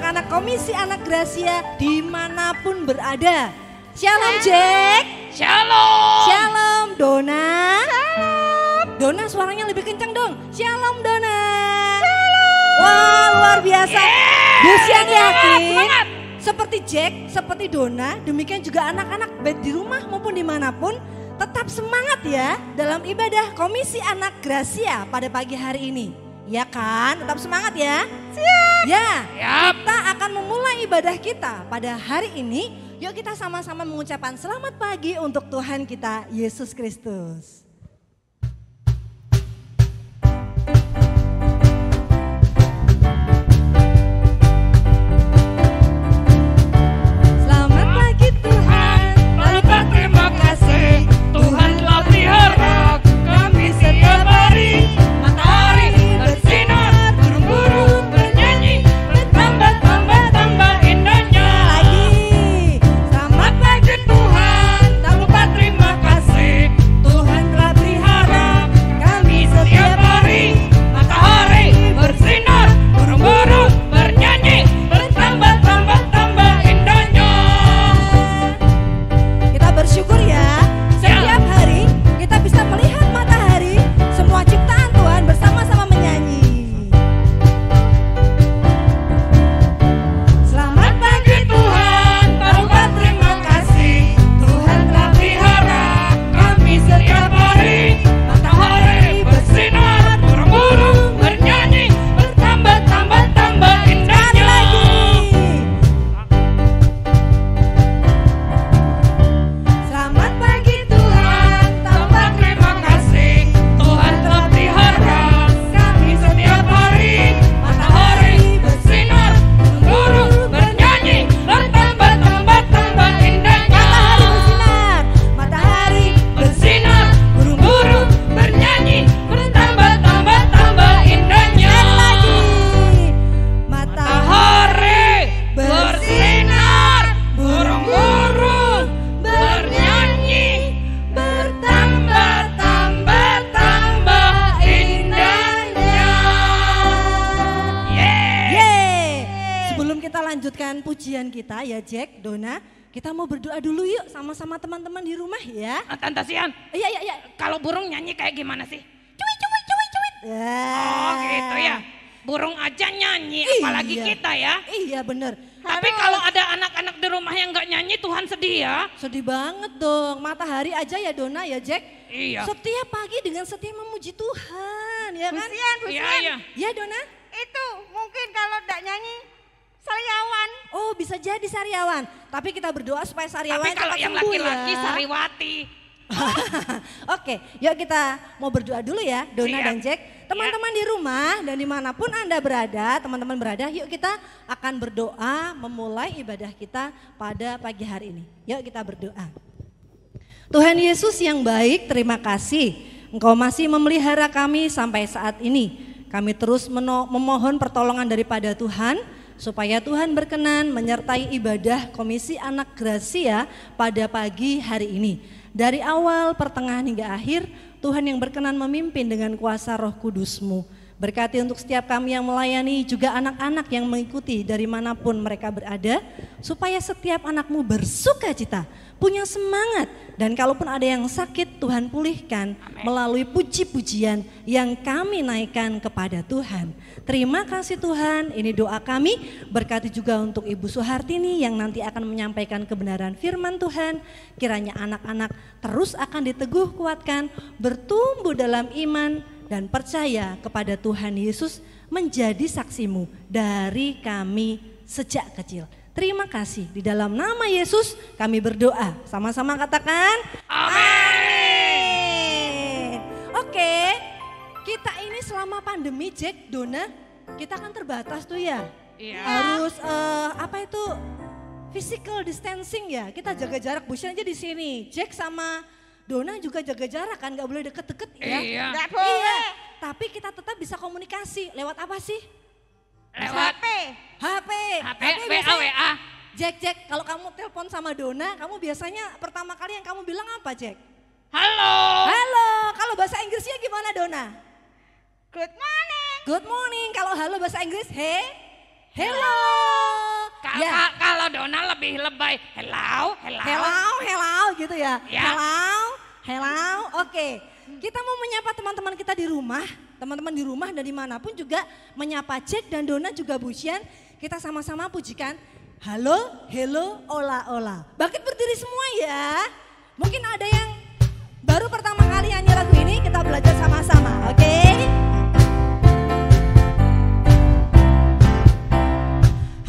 anak-anak Komisi Anak Gracia dimanapun berada. Shalom Jack. Shalom. Shalom Dona. Shalom. Dona suaranya lebih kencang dong. Shalom Dona. Shalom. Wah luar biasa. Lucian yakin. Semangat. Seperti Jack, seperti Dona, demikian juga anak-anak baik di rumah maupun dimanapun. Tetap semangat ya dalam ibadah Komisi Anak Gracia pada pagi hari ini. Ya kan? Tetap semangat ya. Siap. Ya, Siap. kita akan memulai ibadah kita pada hari ini. Yuk kita sama-sama mengucapkan selamat pagi untuk Tuhan kita Yesus Kristus. Selamat pagi Tuhan, Bapak terima kasih. Tuhan telah pelihara kami setiap hari. Matahari bersinar, burung-burung bernyanyi, bertambah indahnya. lagi. Selamat Pagi Tuhan, tak lupa terima kasih. Tuhan telah pelihara kami setiap hari. Matahari bersinar, burung-burung bernyanyi, bertambah indahnya. Kita bersyukur ya, setiap hari kita bisa melihat matahari, semua ciptaan Tuhan bersama-sama menyanyi. Selamat pagi Tuhan, tak lupa terima kasih. Tuhan telah pelihara kami setiap hari. Matahari bersinar, burung-burung bernyanyi, bertambah indahnya. lagi. Selamat pagi Tuhan, Tak lupa terima kasih. Tuhan telah pelihara kami setiap hari. Matahari bersinar, burung bernyanyi, bertambah indahnya. matahari Bersinar, burung-burung bernyanyi, bertambah indahnya. lagi. Matahari bersinar, burung-burung bernyanyi, bertambah indahnya. Yeay. Sebelum kita lanjutkan pujian kita ya Jack, Dona, kita mau berdoa dulu yuk sama-sama teman-teman di rumah ya. Tante Sian, Iya. kalau burung nyanyi kayak gimana sih? Oh Gitu ya. Burung aja nyanyi, apalagi Iya. kita ya. Iya bener. Tapi kalau ada anak-anak di rumah yang nggak nyanyi, Tuhan sedih ya. Sedih banget dong, matahari aja ya Dona ya Jack. Iya. Setiap pagi dengan setia memuji Tuhan ya kan. Iya. Ya Dona. Itu mungkin kalau tidak nyanyi sariawan. Oh bisa jadi Sariawan. Tapi kita berdoa supaya Sariawan Tapi kalau cepat yang sembuh laki-laki ya. Sariwati. Oke, yuk kita mau berdoa dulu ya Dona Siap. dan Jack. Teman-teman di rumah dan dimanapun Anda berada, teman-teman berada, yuk kita akan berdoa memulai ibadah kita pada pagi hari ini. Yuk kita berdoa. Tuhan Yesus yang baik, terima kasih Engkau masih memelihara kami sampai saat ini. Kami terus memohon pertolongan daripada Tuhan supaya Tuhan berkenan menyertai ibadah Komisi Anak Gracia pada pagi hari ini. Dari awal, pertengahan hingga akhir, Tuhan yang berkenan memimpin dengan kuasa Roh Kudus-Mu. Berkati untuk setiap kami yang melayani, juga anak-anak yang mengikuti dari manapun mereka berada, supaya setiap anakmu bersuka cita, punya semangat, dan kalaupun ada yang sakit, Tuhan pulihkan melalui puji-pujian yang kami naikkan kepada Tuhan. Terima kasih Tuhan, ini doa kami. Berkati juga untuk Ibu Suhartini yang nanti akan menyampaikan kebenaran firman Tuhan. Kiranya anak-anak terus akan diteguh kuatkan, bertumbuh dalam iman dan percaya kepada Tuhan Yesus menjadi saksimu dari kami sejak kecil. Terima kasih, di dalam nama Yesus kami berdoa. Sama-sama katakan amin. Oke, kita ini selama pandemi Jack, Dona, kita kan terbatas tuh ya. Iya. Harus physical distancing ya. Kita jaga jarak, Busian aja di sini. Jack sama Dona juga jaga jarak kan, nggak boleh deket-deket ya. Iya. Nggak boleh. Iya, tapi kita tetap bisa komunikasi. Lewat apa sih? Lewat HP. HP, biasanya- WA. Jack, kalau kamu telepon sama Dona, kamu biasanya pertama kali yang kamu bilang apa, Jack? Halo. Halo. Kalau bahasa Inggrisnya gimana, Dona? Good morning. Good morning. Kalau halo bahasa Inggris, hello. Ya. Kalau Dona lebih lebay, hello. Hello gitu ya. Ya. Hello. Oke. Kita mau menyapa teman-teman kita di rumah. Teman-teman di rumah dan dimanapun juga menyapa Jack dan Dona juga Bu Sian. Kita sama-sama pujikan. Halo, hello, ola. Bangkit berdiri semua ya. Mungkin ada yang baru pertama kali nyanyi lagu ini, kita belajar sama-sama, oke?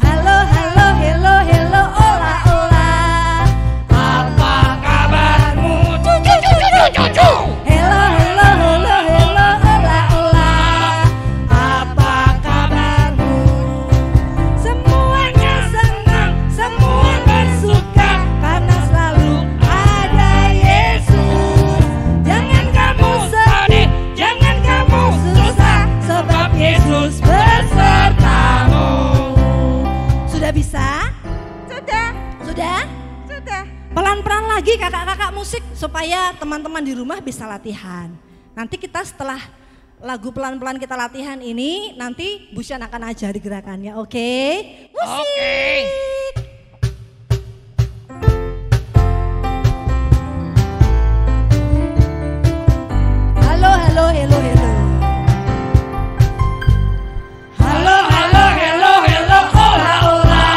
Halo, ola. Apa kabarmu? Cucu. Hello, ola. Apa kabarmu? Semuanya senang, semua bersuka karena selalu ada Yesus. Jangan kamu sedih, jangan kamu susah, sebab Yesus besertamu. Sudah bisa? Sudah? Pelan-pelan lagi kakak-kakak musik supaya teman-teman di rumah bisa latihan. Nanti kita setelah lagu pelan-pelan kita latihan ini, nanti Bu Sian akan ajari gerakannya, oke? Musik! Oke. Halo. Halo, ola.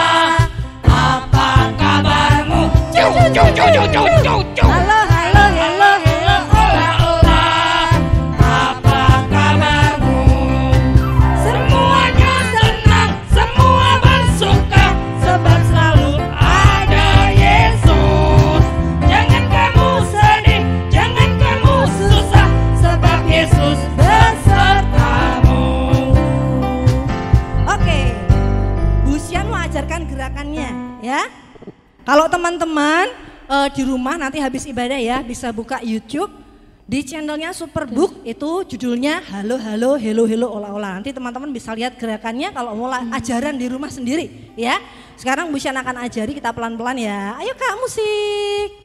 Apa kabarmu? Cucu. Halo, Ola. Apa kabarmu? Semuanya senang, semua bersuka, sebab selalu ada Yesus. Jangan kamu sedih, jangan kamu susah, sebab Yesus besertamu. Oke, Bu Sian mau ajarkan gerakannya ya. Kalau teman-teman di rumah nanti habis ibadah ya bisa buka YouTube di channelnya Superbook, itu judulnya Halo, ola. Nanti teman-teman bisa lihat gerakannya kalau mau ajaran di rumah sendiri ya. Sekarang Bu Sian akan ajari kita pelan-pelan ya. Ayo Kak, musik.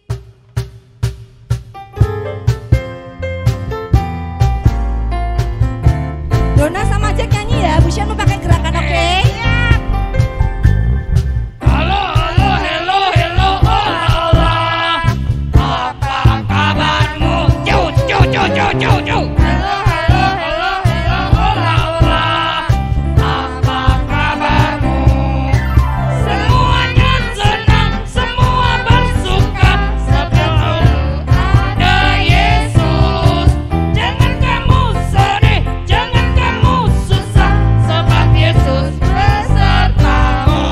Dona sama Jack nyanyi ya. Bu Sian mau pakai gerakan, oke? Halo, ola. Apa kabarmu? Cucu. Halo, ola. Apa kabarmu? Semuanya senang, semua bersuka, sebab ada Yesus. Jangan kamu sedih, jangan kamu susah, sebab Yesus besertamu.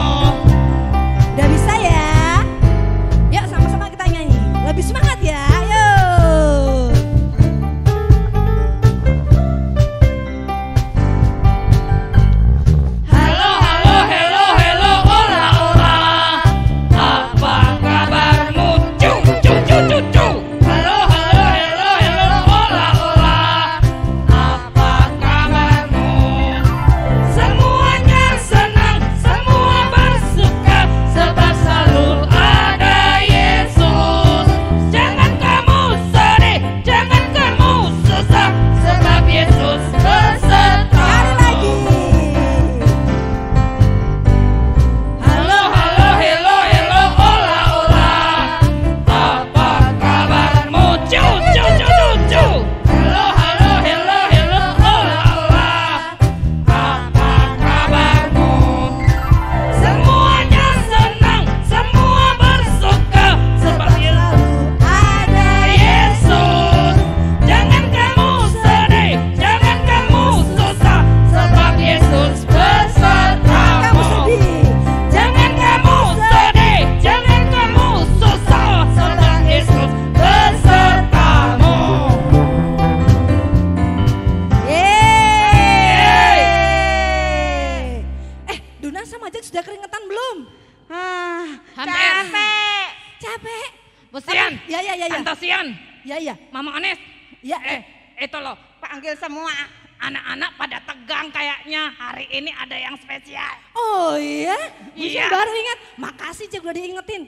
Udah bisa ya? Yuk sama-sama kita nyanyi. Lebih semangat ya, ayo. Halo, ola. Apa kabarmu? Cucu. Halo, ola. Apa kabarmu? Semuanya senang, semua bersuka, sebab selalu ada Yesus. Jangan kamu sedih, jangan kamu susah, sebab Yesus besertamu. Halo, Ola. Apa kabarmu? Cucu. Halo, ola. Apa kabarmu? Semuanya senang, semua bersuka, sebab ada Yesus. Jangan kamu sedih, jangan kamu susah, sebab Yesus kamu besertamu. sedih. Jangan kamu sedih, jangan kamu susah, sebab Yesus besertamu. Yeay. Dona sama Jack sudah keringetan belum? Hampir. Capek. Bu Sian. Ya. Tante Sian. Ya. Mama Ones. Ya. Itu loh, Panggil semua. anak-anak pada tegang kayaknya. Hari ini ada yang spesial. Oh iya? Iya. Baru ingat. Makasih Jack udah diingetin.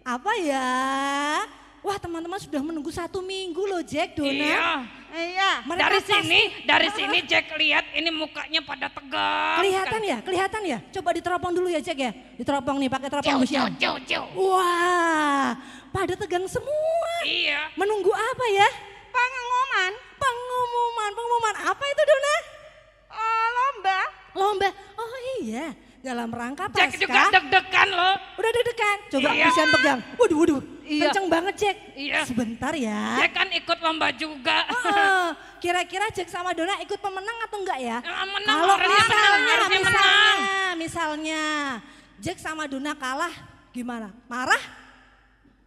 Apa ya? Wah teman-teman sudah menunggu 1 minggu loh Jack, Dona. Iya. Dari sini Jack lihat ini mukanya pada tegang. Kelihatan ya? Coba diteropong dulu ya Jack ya. Diteropong nih pakai teropong Busian. Jauh. Wah, pada tegang semua. Iya. Menunggu apa ya? Pengumuman. Pengumuman apa itu Dona? Lomba. Oh iya, dalam rangka Jack Paskah. juga deg-degan loh. Udah deg-degan. Coba Iya. Busian pegang. Waduh. Iya. Kenceng banget Jack. Iya. Sebentar ya. Jack kan ikut lomba juga. Oh, kira-kira Jack sama Dona ikut pemenang atau enggak ya? Menang, Kalau harusnya menang. misalnya Jack sama Dona kalah gimana? Marah?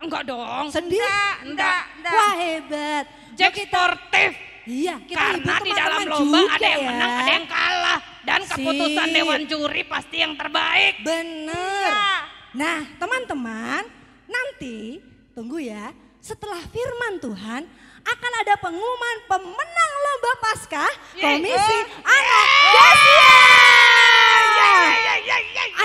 Enggak dong. Sedih? Enggak. Wah hebat. Jack sportif. Iya, kita Karena hibur di dalam teman-teman lomba juga ada yang ya. menang, ada yang kalah. Dan keputusan Sip. Dewan Juri pasti yang terbaik. Bener. Iya. Nah teman-teman, nanti tunggu ya. Setelah firman Tuhan akan ada pengumuman pemenang lomba Paskah Komisi Anak Yesia.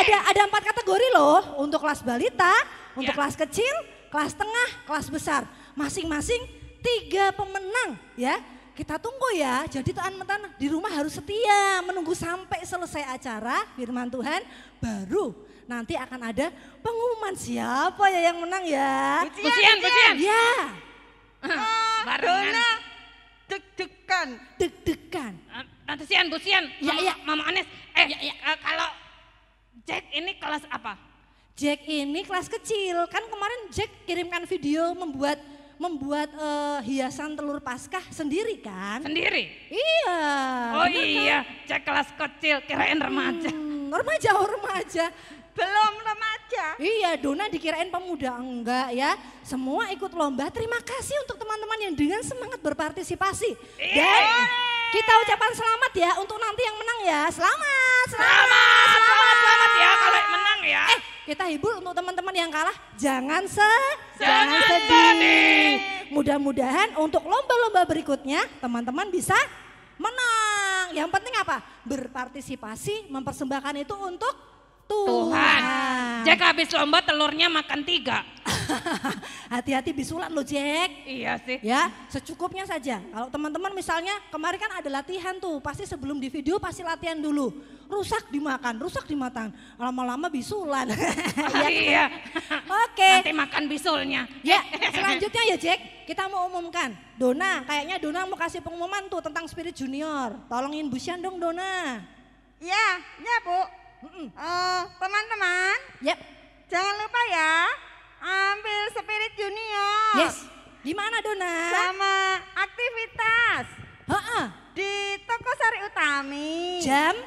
Ada 4 kategori loh untuk kelas balita, untuk Ya. kelas kecil, kelas tengah, kelas besar. Masing-masing 3 pemenang ya. Kita tunggu ya, jadi teman-teman di rumah harus setia menunggu sampai selesai acara firman Tuhan, baru nanti akan ada pengumuman siapa ya yang menang ya. Busian. Ya, Barengan. Dona deg-degan. deg-degan. Nanti Busian. Iya. Mama Anes. Kalau Jack ini kelas apa? Jack ini kelas kecil, kan kemarin Jack kirimkan video membuat hiasan telur Paskah sendiri kan? Sendiri? Iya. Oh bener kan? iya, Jack kelas kecil, kirain remaja. Remaja. Belum remaja. Iya, Dona dikirain pemuda, enggak ya. Semua ikut lomba. Terima kasih untuk teman-teman yang dengan semangat berpartisipasi. Dan kita ucapkan selamat ya untuk nanti yang menang ya. Selamat ya kalau menang ya. Kita hibur untuk teman-teman yang kalah. Jangan Jangan sedih. Mudah-mudahan untuk lomba-lomba berikutnya teman-teman bisa menang. Yang penting apa? Berpartisipasi, mempersembahkan itu untuk Tuhan. Jack habis lomba telurnya makan 3. Hati-hati bisulan lo Jack. Iya sih. Ya, secukupnya saja. Kalau teman-teman misalnya kemarin kan ada latihan tuh, pasti sebelum di video pasti latihan dulu. Rusak dimakan. Lama-lama bisulan. Iya. Oke. Nanti makan bisulnya. Ya, selanjutnya ya Jack, kita mau umumkan. Dona, kayaknya Dona mau kasih pengumuman tuh tentang Spirit Junior. Tolongin Busian dong Dona. Ya Bu. Teman-teman, Yep. jangan lupa ya, ambil Spirit Junior. Yes. Di mana Dona? Sama aktivitas Heeh. di Toko Sari Utami. Jam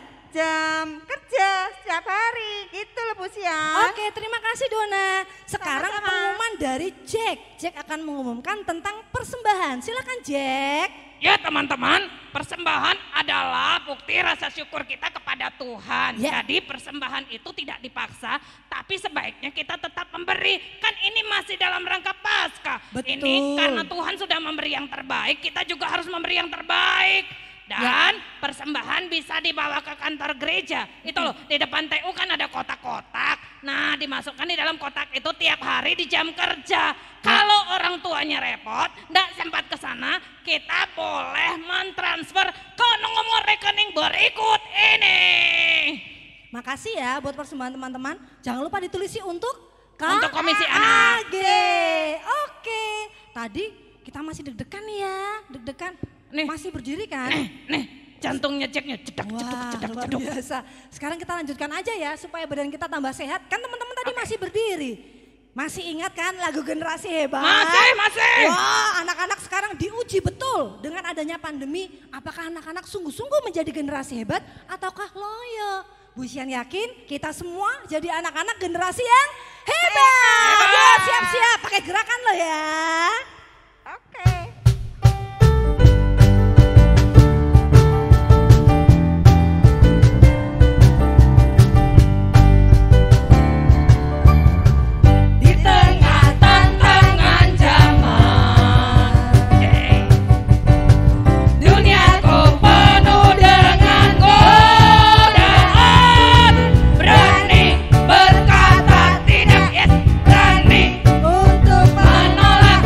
kerja setiap hari, gitu loh Bu Sian. Oke, terima kasih Dona. Sekarang Sama-sama. pengumuman dari Jack. Jack akan mengumumkan tentang persembahan. Silakan Jack. Ya teman-teman, persembahan adalah bukti rasa syukur kita kepada Tuhan. Ya. Jadi persembahan itu tidak dipaksa, tapi sebaiknya kita tetap memberi. Kan ini masih dalam rangka Paskah. Betul. Ini karena Tuhan sudah memberi yang terbaik, kita juga harus memberi yang terbaik. Dan persembahan bisa dibawa ke kantor gereja. Itu loh, di depan TU kan ada kotak-kotak. Nah, dimasukkan di dalam kotak itu tiap hari di jam kerja. Kalau orang tuanya repot, enggak sempat ke sana, kita boleh mentransfer ke nomor rekening berikut ini. Makasih ya buat persembahan teman-teman. Jangan lupa ditulisi untuk Komisi Anak. KAG. Oke. Tadi kita masih deg-degan nih ya. Deg-degan. Nih. Masih berdiri kan? Nih, jantungnya Jacknya cedak, cedak, Luar biasa. Sekarang kita lanjutkan aja ya supaya badan kita tambah sehat. Kan teman-teman tadi masih berdiri. Masih ingat kan lagu Generasi Hebat? Masih. Wah, anak-anak sekarang diuji betul dengan adanya pandemi. Apakah anak-anak sungguh-sungguh menjadi generasi hebat ataukah loyo? Bu Sian yakin kita semua jadi anak-anak generasi yang hebat. Yuk, siap-siap pakai gerakan lo ya. Oke. Di tengah tantangan zaman, duniaku penuh dengan godaan. Berani berkata tidak, yes, berani Untuk menolak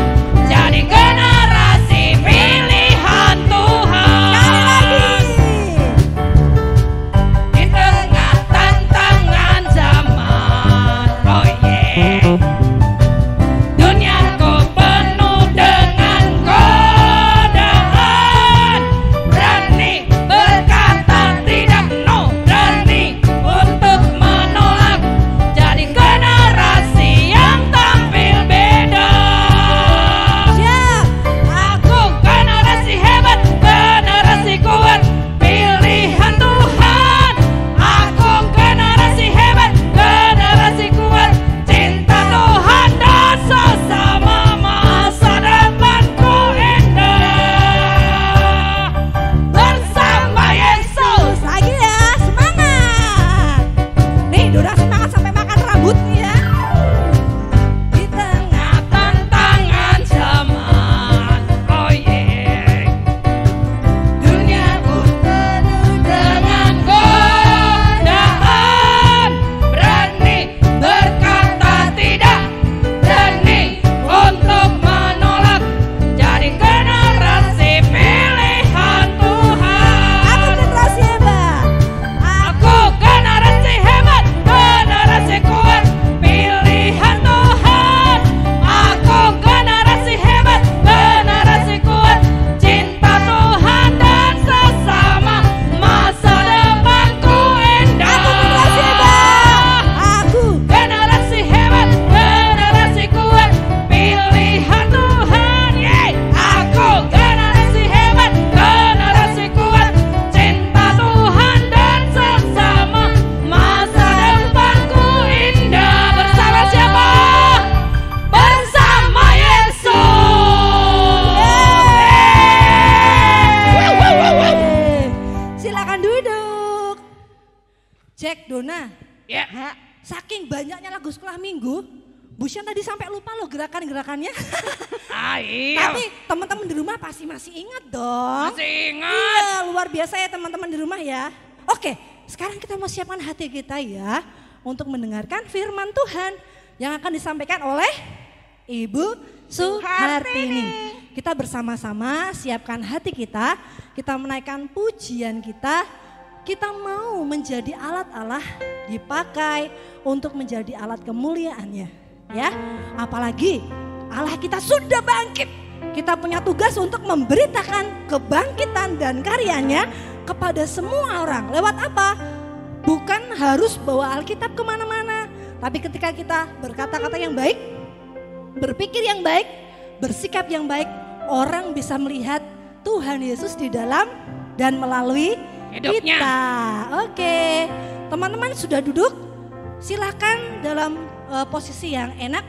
Dona, Ya. saking banyaknya lagu sekolah minggu, Bu Syan tadi sampai lupa loh gerakan-gerakannya. Iya. Tapi teman-teman di rumah pasti masih ingat dong. Masih ingat. Iya, luar biasa ya teman-teman di rumah ya. Oke, sekarang kita mau siapkan hati kita ya untuk mendengarkan firman Tuhan yang akan disampaikan oleh Ibu Suhartini. Kita bersama-sama siapkan hati kita menaikkan pujian kita mau menjadi alat Allah, dipakai untuk menjadi alat kemuliaannya. Ya, apalagi Allah kita sudah bangkit. Kita punya tugas untuk memberitakan kebangkitan dan karyanya kepada semua orang. Lewat apa? Bukan harus bawa Alkitab kemana-mana, tapi ketika kita berkata-kata yang baik, berpikir yang baik, bersikap yang baik, orang bisa melihat Tuhan Yesus di dalam dan melalui hidupnya. kita. Oke, teman-teman sudah duduk? Silakan dalam posisi yang enak.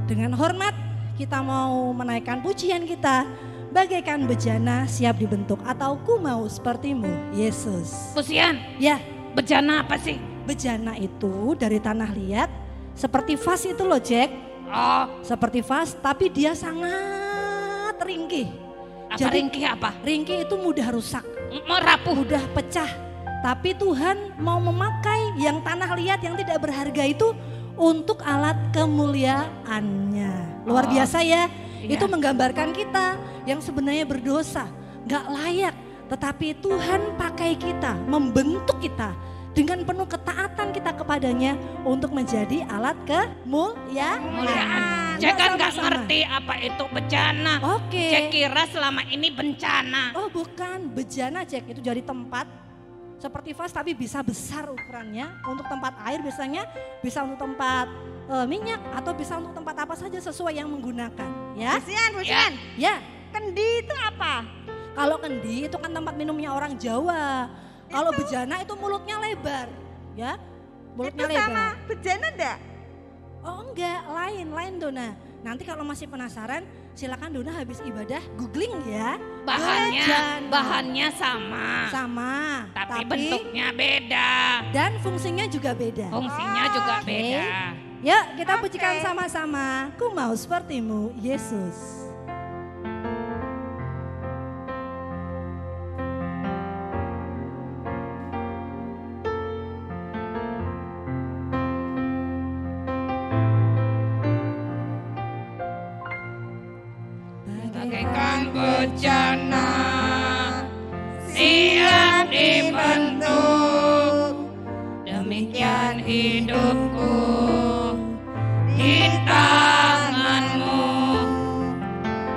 Dengan hormat kita mau menaikkan pujian kita. Bagaikan bejana siap dibentuk, atau ku mau sepertimu Yesus. Bu Syan, Ya, bejana apa sih? bejana itu dari tanah liat seperti vas itu loh Jack. Oh, Seperti vas tapi dia sangat ringkih. apa ringkih apa? Ringkih itu mudah rusak, Merapuh. mudah pecah. Tapi Tuhan mau memakai yang tanah liat yang tidak berharga itu untuk alat kemuliaannya. Luar biasa ya. Iya. Itu menggambarkan kita yang sebenarnya berdosa, gak layak. Tetapi Tuhan pakai kita, membentuk kita dengan penuh ketaatan kita kepadanya untuk menjadi alat kemuliaan. Kemuliaan. Yuk Jack kan gak sama-sama. ngerti apa itu bejana. Oke. Jack kira selama ini bencana. Oh bukan, bejana Jack itu jadi tempat seperti vas tapi bisa besar ukurannya. Untuk tempat air biasanya bisa untuk tempat minyak atau bisa untuk tempat apa saja sesuai yang menggunakan. Ya, Bu Syan, ya. kendi itu apa? Kalau kendi itu kan tempat minumnya orang Jawa. Kalau bejana itu mulutnya lebar, ya. Mulutnya Itu lebar. sama bejana enggak? Oh enggak, lain Dona. Nanti kalau masih penasaran, silakan Dona habis ibadah googling ya. Bejana. Bahannya sama. Sama, Tapi bentuknya beda. dan fungsinya juga beda. Fungsinya juga Oke. beda. Yuk kita Oke. pujikan sama-sama. Ku mau sepertimu Yesus. Bagaikan bejana siap dibentuk, demikian hidupku di tanganmu.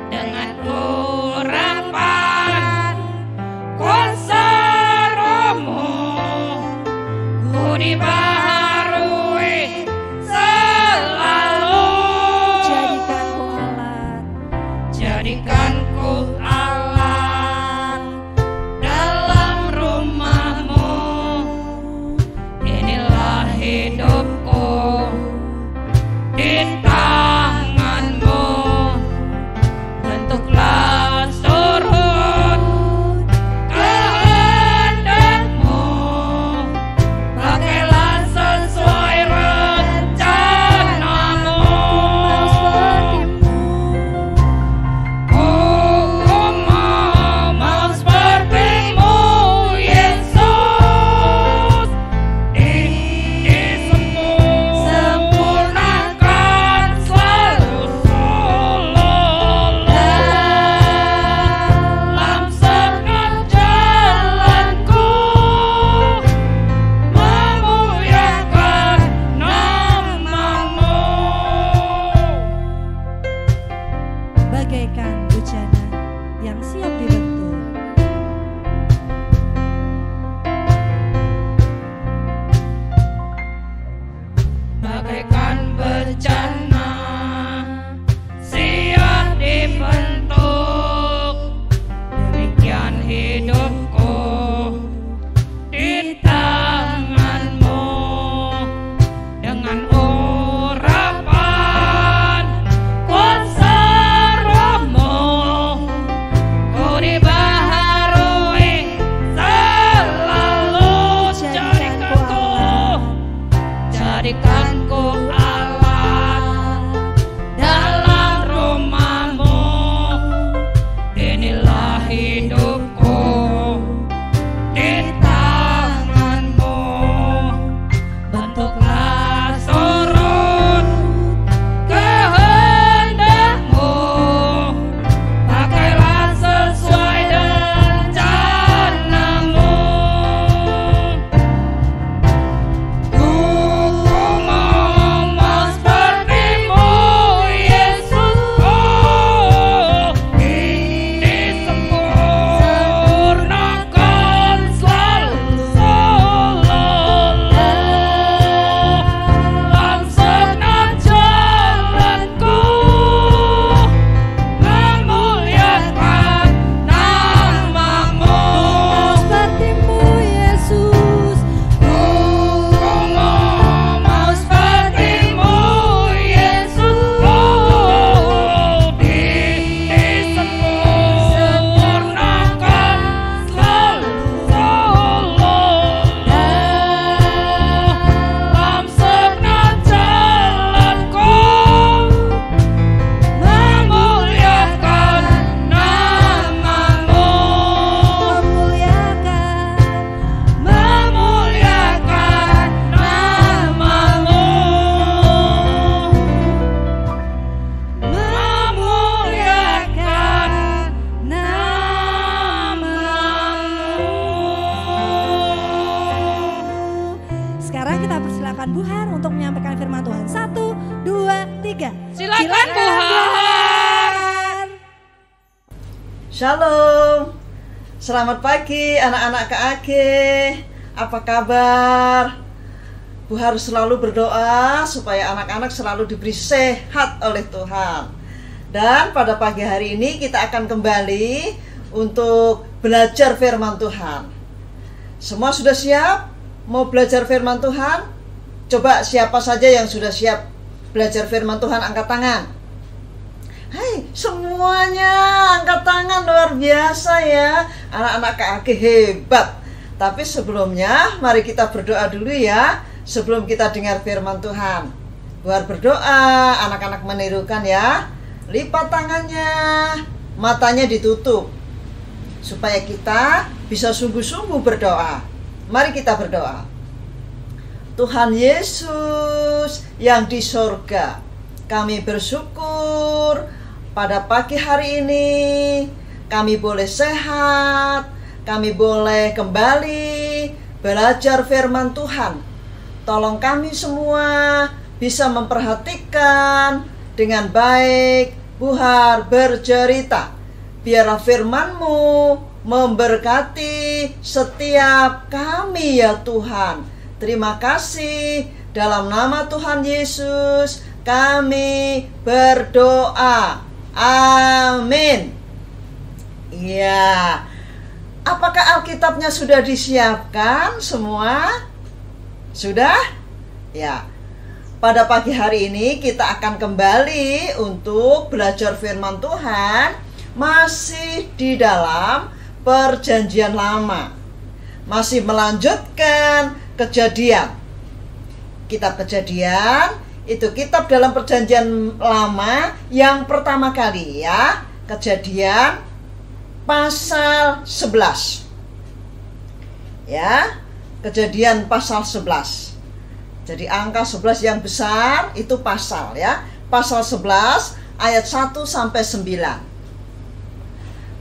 Dengan urapan kuasa Rohmu, ku dibaharui selalu. Jadikanku alat. Jadikanku alat dalam rumahmu. Inilah hidupku di tanganmu. Bentuklah surut kehendakmu. Pakailah sesuai rencanamu. Ku mau sepertimu Yesus, disempurnakan selalu dalam segala jalanku, memuliakan namamu. Bagaikan bejana yang siap dibentuk. Bagaikan bejana siap dibentuk, demikian hidupku di tanganmu. Dengan urapan kuasa Rohmu, ku persilakan Bu Har untuk menyampaikan firman Tuhan. 1, 2, 3. Silakan Bu Har. Shalom. Selamat pagi anak-anak KAG. Apa kabar? Bu harus selalu berdoa supaya anak-anak selalu diberi sehat oleh Tuhan. Dan pada pagi hari ini kita akan kembali untuk belajar firman Tuhan. Semua sudah siap? Mau belajar firman Tuhan? Coba siapa saja yang sudah siap belajar firman Tuhan, angkat tangan. Hai, semuanya angkat tangan, luar biasa ya. Anak-anak KAG hebat. Tapi sebelumnya mari kita berdoa dulu ya, sebelum kita dengar firman Tuhan. Buat berdoa, anak-anak menirukan ya. Lipat tangannya, matanya ditutup, supaya kita bisa sungguh-sungguh berdoa. Mari kita berdoa. Tuhan Yesus yang di sorga, kami bersyukur pada pagi hari ini kami boleh sehat, kami boleh kembali belajar firman Tuhan. Tolong kami semua bisa memperhatikan dengan baik. Bu Har bercerita, biarlah firman-Mu memberkati setiap kami ya Tuhan. Terima kasih, dalam nama Tuhan Yesus kami berdoa. Amin. Ya, apakah Alkitabnya sudah disiapkan semua? Sudah? Ya. Pada pagi hari ini kita akan kembali untuk belajar firman Tuhan, masih di dalam Perjanjian Lama. Masih melanjutkan Kejadian. Kitab Kejadian itu kitab dalam Perjanjian Lama yang pertama kali ya. Kejadian pasal 11. Ya, Kejadian pasal 11. Jadi angka 11 yang besar itu pasal ya. Pasal 11 ayat 1 sampai 9.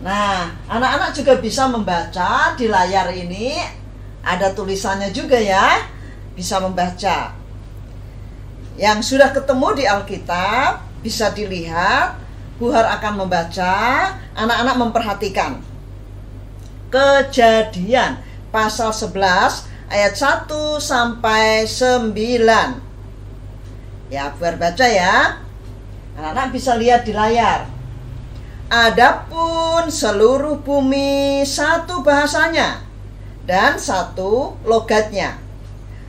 Nah, anak-anak juga bisa membaca di layar ini. Ada tulisannya juga ya. Bisa membaca. Yang sudah ketemu di Alkitab bisa dilihat. Bu Har akan membaca, anak-anak memperhatikan. Kejadian pasal 11 ayat 1 sampai 9. Ya, Bu Har baca ya. Anak-anak bisa lihat di layar. Adapun seluruh bumi satu bahasanya dan satu logatnya.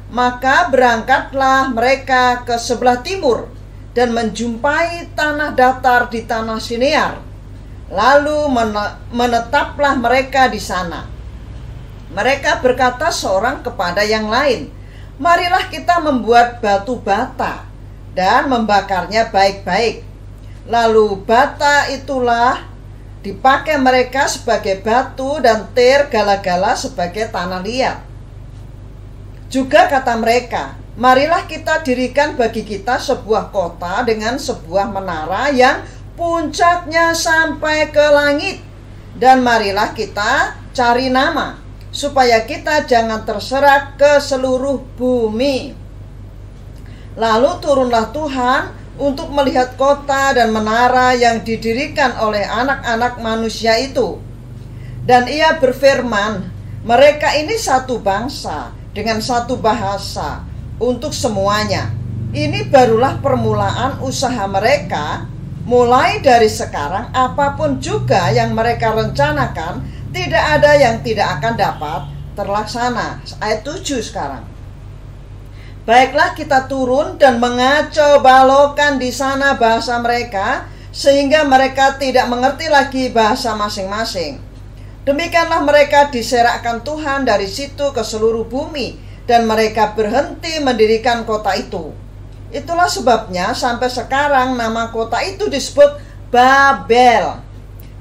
Maka berangkatlah mereka ke sebelah timur dan menjumpai tanah datar di tanah Sinear. Lalu menetaplah mereka di sana. Mereka berkata seorang kepada yang lain, marilah kita membuat batu bata dan membakarnya baik-baik. Lalu bata itulah dipakai mereka sebagai batu dan tir gala-gala sebagai tanah liat. Juga kata mereka, marilah kita dirikan bagi kita sebuah kota dengan sebuah menara yang puncaknya sampai ke langit. Dan marilah kita cari nama, supaya kita jangan terserak ke seluruh bumi. Lalu turunlah Tuhan untuk melihat kota dan menara yang didirikan oleh anak-anak manusia itu. Dan ia berfirman, mereka ini satu bangsa dengan satu bahasa untuk semuanya. Ini barulah permulaan usaha mereka. Mulai dari sekarang apapun juga yang mereka rencanakan, tidak ada yang tidak akan dapat terlaksana. Ayat 7 sekarang. Baiklah kita turun dan mengacau balokkan di sana bahasa mereka, sehingga mereka tidak mengerti lagi bahasa masing-masing. Demikianlah mereka diserakkan Tuhan dari situ ke seluruh bumi, dan mereka berhenti mendirikan kota itu. Itulah sebabnya sampai sekarang nama kota itu disebut Babel.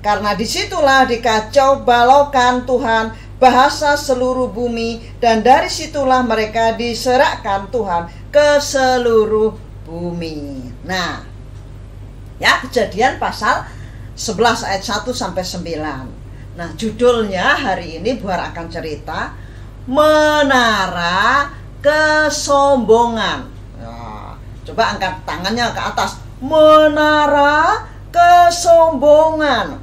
Karena disitulah dikacau balaukan Tuhan bahasa seluruh bumi, dan dari situlah mereka diserahkan Tuhan ke seluruh bumi. Nah, ya, Kejadian pasal 11 ayat 1 sampai 9. Nah, judulnya hari ini Bu Har akan cerita Menara kesombongan. Nah, coba angkat tangannya ke atas. Menara kesombongan.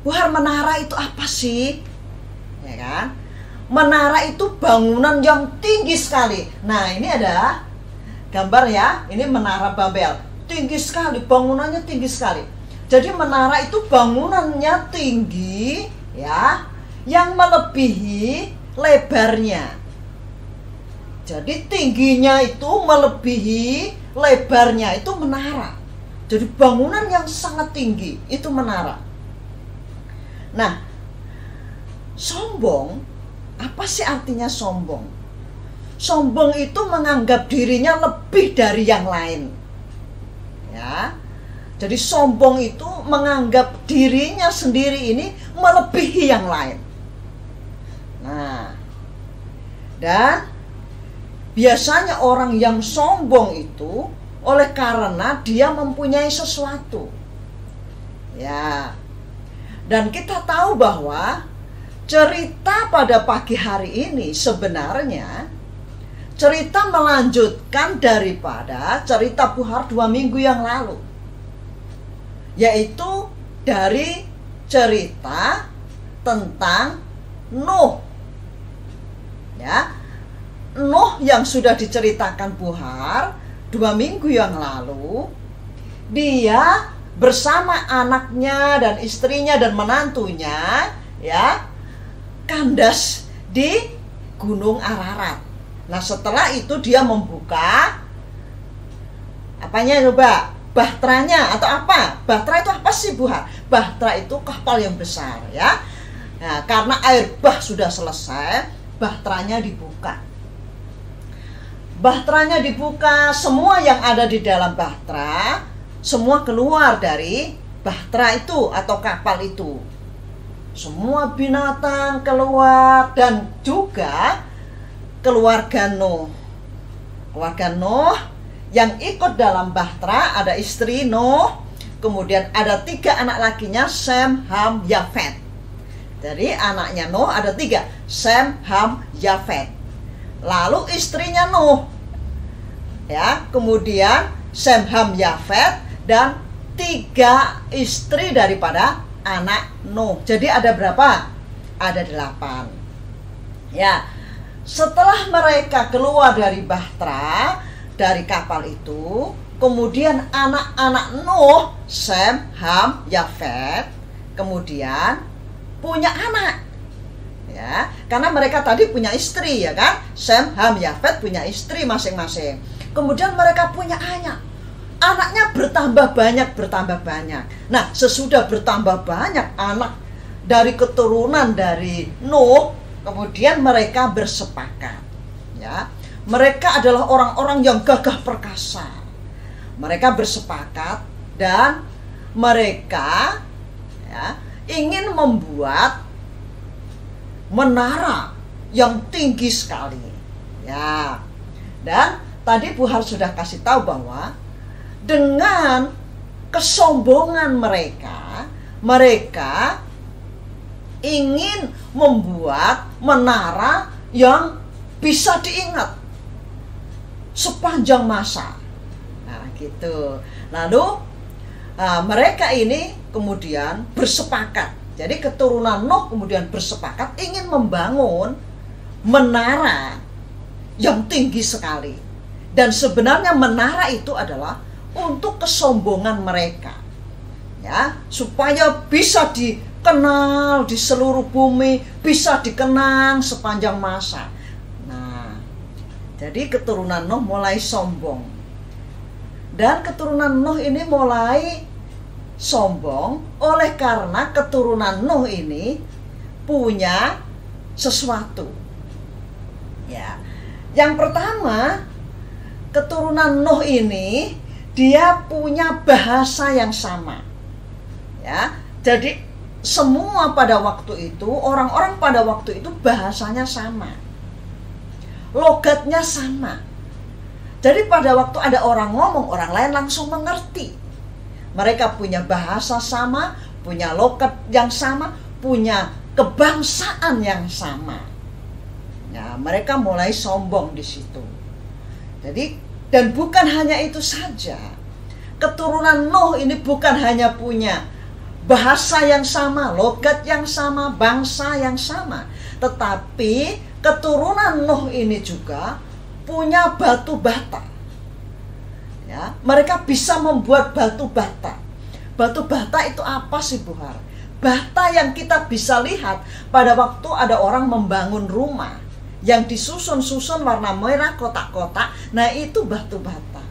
Buhar, menara itu apa sih? Ya kan? Menara itu bangunan yang tinggi sekali. Nah, ini ada gambar ya. Ini menara Babel. Tinggi sekali, bangunannya tinggi sekali. Jadi menara itu bangunannya tinggi ya, yang melebihi lebarnya. Jadi tingginya itu melebihi lebarnya, itu menara. Jadi bangunan yang sangat tinggi, itu menara. Nah, sombong, apa sih artinya sombong? Sombong itu menganggap dirinya lebih dari yang lain. Ya. Jadi sombong itu menganggap dirinya sendiri ini melebihi yang lain. Nah, dan biasanya orang yang sombong itu oleh karena dia mempunyai sesuatu. Ya. Dan kita tahu bahwa cerita pada pagi hari ini sebenarnya cerita melanjutkan daripada cerita Buhar 2 minggu yang lalu. Yaitu dari cerita tentang Nuh. Ya. Nuh yang sudah diceritakan Buhar 2 minggu yang lalu, dia bersama anaknya dan istrinya dan menantunya ya kandas di Gunung Ararat. Nah, setelah itu dia membuka apanya coba? Bahtranya atau apa? Bahtra itu apa sih, Buhar? Bahtra itu kapal yang besar ya. Nah, karena air bah sudah selesai, bahtranya dibuka. Bahtranya dibuka, semua yang ada di dalam bahtra semua keluar dari bahtra itu atau kapal itu. Semua binatang keluar dan juga keluarga Nuh. Keluarga Nuh yang ikut dalam bahtra ada istri Nuh, kemudian ada 3 anak lakinya, Sem, Ham, Yafet. Jadi anaknya Nuh ada 3, Sem, Ham, Yafet. Lalu istrinya Nuh, ya, kemudian Sem, Ham, Yafet dan 3 istri daripada anak Nuh. Jadi ada berapa? Ada 8. Ya, setelah mereka keluar dari bahtera, dari kapal itu, kemudian anak-anak Nuh, Sem, Ham, Yafet, kemudian punya anak. Ya, karena mereka tadi punya istri ya kan? Sem, Ham, Yafet punya istri masing-masing. Kemudian mereka punya anak. Anaknya bertambah banyak. Nah, sesudah bertambah banyak anak dari keturunan dari Nuh, kemudian mereka bersepakat. Ya, mereka adalah orang-orang yang gagah perkasa. Mereka bersepakat dan mereka ya, ingin membuat menara yang tinggi sekali. Ya. Dan tadi Buhar sudah kasih tahu bahwa dengan kesombongan mereka ingin membuat menara yang bisa diingat sepanjang masa. Nah, gitu. Lalu mereka ini kemudian bersepakat. Jadi keturunan Nuh kemudian bersepakat ingin membangun menara yang tinggi sekali. Dan sebenarnya menara itu adalah untuk kesombongan mereka. Ya, supaya bisa dikenal di seluruh bumi, bisa dikenang sepanjang masa. Nah, jadi keturunan Nuh mulai sombong. Dan keturunan Nuh ini mulai sombong oleh karena keturunan Nuh ini punya sesuatu. Ya. Yang pertama, keturunan Nuh ini dia punya bahasa yang sama. Ya. Jadi semua pada waktu itu, orang-orang pada waktu itu bahasanya sama. Logatnya sama. Jadi pada waktu ada orang ngomong, orang lain langsung mengerti. Mereka punya bahasa sama, punya logat yang sama, punya kebangsaan yang sama. Ya, mereka mulai sombong di situ. Jadi, dan bukan hanya itu saja. Keturunan Nuh ini bukan hanya punya bahasa yang sama, logat yang sama, bangsa yang sama, tetapi keturunan Nuh ini juga punya batu bata. Ya, mereka bisa membuat batu bata. Batu bata itu apa sih, Bu Har? Bata yang kita bisa lihat pada waktu ada orang membangun rumah yang disusun-susun warna merah kotak-kotak. Nah, itu batu bata.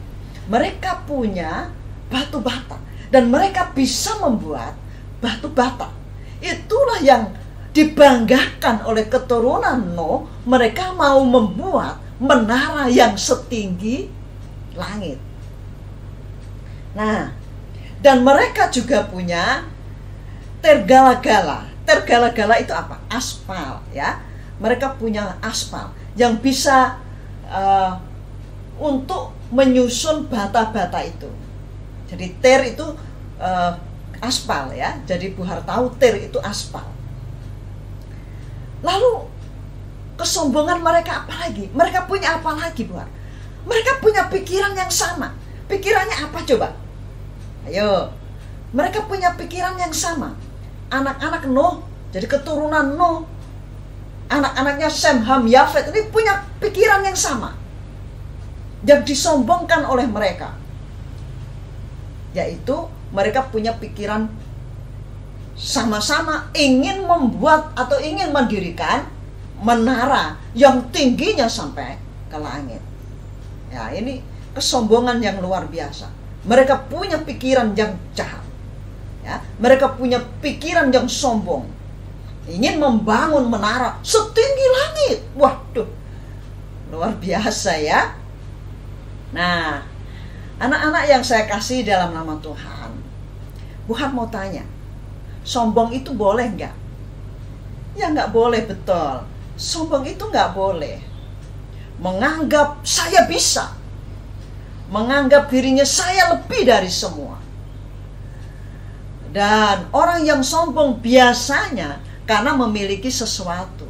Mereka punya batu bata dan mereka bisa membuat batu bata. Itulah yang dibanggakan oleh keturunan Nuh. Mereka mau membuat menara yang setinggi langit. Nah, dan mereka juga punya tergala-gala. Tergala-gala itu apa? Aspal, ya. Mereka punya aspal yang bisa untuk menyusun bata-bata itu. Jadi ter itu aspal, ya. Jadi Bu Har tahu ter itu aspal. Lalu kesombongan mereka apa lagi? Mereka punya apa lagi, Bu Har? Mereka punya pikiran yang sama. Pikirannya apa coba? Ayo, mereka punya pikiran yang sama. Anak-anak Nuh, jadi keturunan Nuh, anak-anaknya Sem, Ham, Yafet ini punya pikiran yang sama, yang disombongkan oleh mereka. Yaitu mereka punya pikiran sama-sama ingin membuat atau ingin mendirikan menara yang tingginya sampai ke langit. Ya, ini kesombongan yang luar biasa. Mereka punya pikiran yang jahat. Ya, mereka punya pikiran yang sombong. Ingin membangun menara setinggi langit. Waduh, luar biasa ya. Nah, anak-anak yang saya kasih dalam nama Tuhan, Bu Har mau tanya, sombong itu boleh nggak? Ya nggak boleh, betul. Sombong itu nggak boleh. Menganggap saya bisa, menganggap dirinya saya lebih dari semua. Dan orang yang sombong biasanya karena memiliki sesuatu.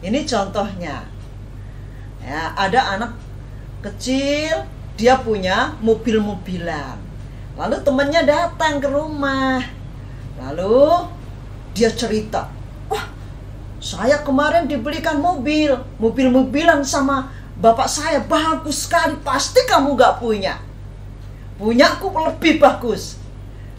Ini contohnya. Ya, ada anak kecil, dia punya mobil-mobilan. Lalu temannya datang ke rumah. Lalu dia cerita, "Wah, saya kemarin dibelikan mobil-mobilan sama bapak saya, bagus sekali, pasti kamu gak punya. Punyaku lebih bagus."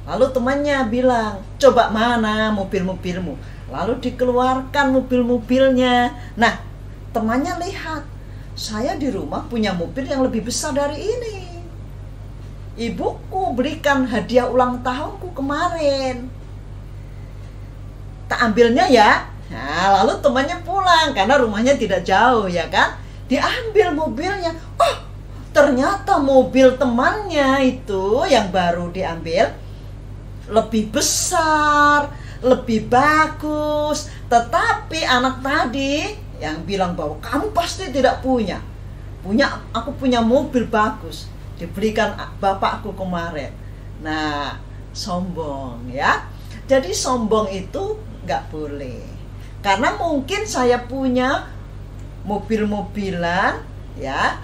Lalu temannya bilang, "Coba mana mobil-mobilmu?" Lalu dikeluarkan mobil-mobilnya. Nah, temannya lihat, "Saya di rumah punya mobil yang lebih besar dari ini. Ibuku belikan hadiah ulang tahunku kemarin. Tak ambilnya ya." Nah, lalu temannya pulang karena rumahnya tidak jauh, ya kan? Diambil mobilnya. Oh, ternyata mobil temannya itu yang baru diambil lebih besar, lebih bagus. Tetapi anak tadi yang bilang bahwa kamu pasti tidak punya. Aku punya mobil bagus, diberikan bapakku kemarin. Nah, sombong ya. Jadi sombong itu nggak boleh. Karena mungkin saya punya mobil-mobilan ya,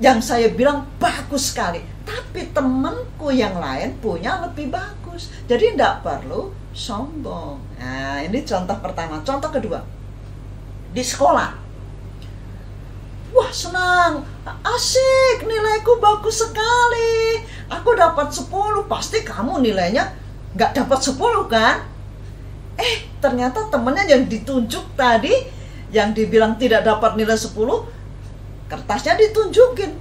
yang saya bilang bagus sekali, tapi temanku yang lain punya lebih bagus. Jadi tidak perlu sombong. Nah, ini contoh pertama. Contoh kedua, di sekolah. Wah, senang, asik, nilaiku bagus sekali, aku dapat 10. Pasti kamu nilainya nggak dapat 10 kan? Ternyata temannya yang ditunjuk tadi, yang dibilang tidak dapat nilai 10, kertasnya ditunjukin,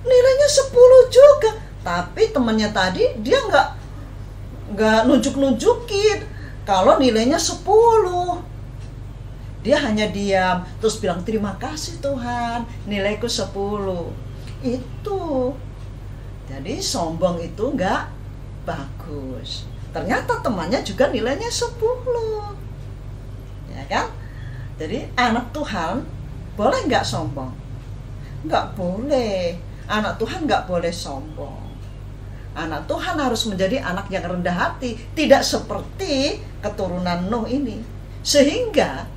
nilainya 10 juga. Tapi temannya tadi dia nggak nunjuk-nunjukin kalau nilainya 10. Dia hanya diam, terus bilang, "Terima kasih Tuhan, nilaiku 10. Itu. Jadi sombong itu nggak bagus. Ternyata temannya juga nilainya 10. Ya kan? Jadi anak Tuhan boleh nggak sombong? Nggak boleh. Anak Tuhan nggak boleh sombong. Anak Tuhan harus menjadi anak yang rendah hati, tidak seperti keturunan Nuh ini. Sehingga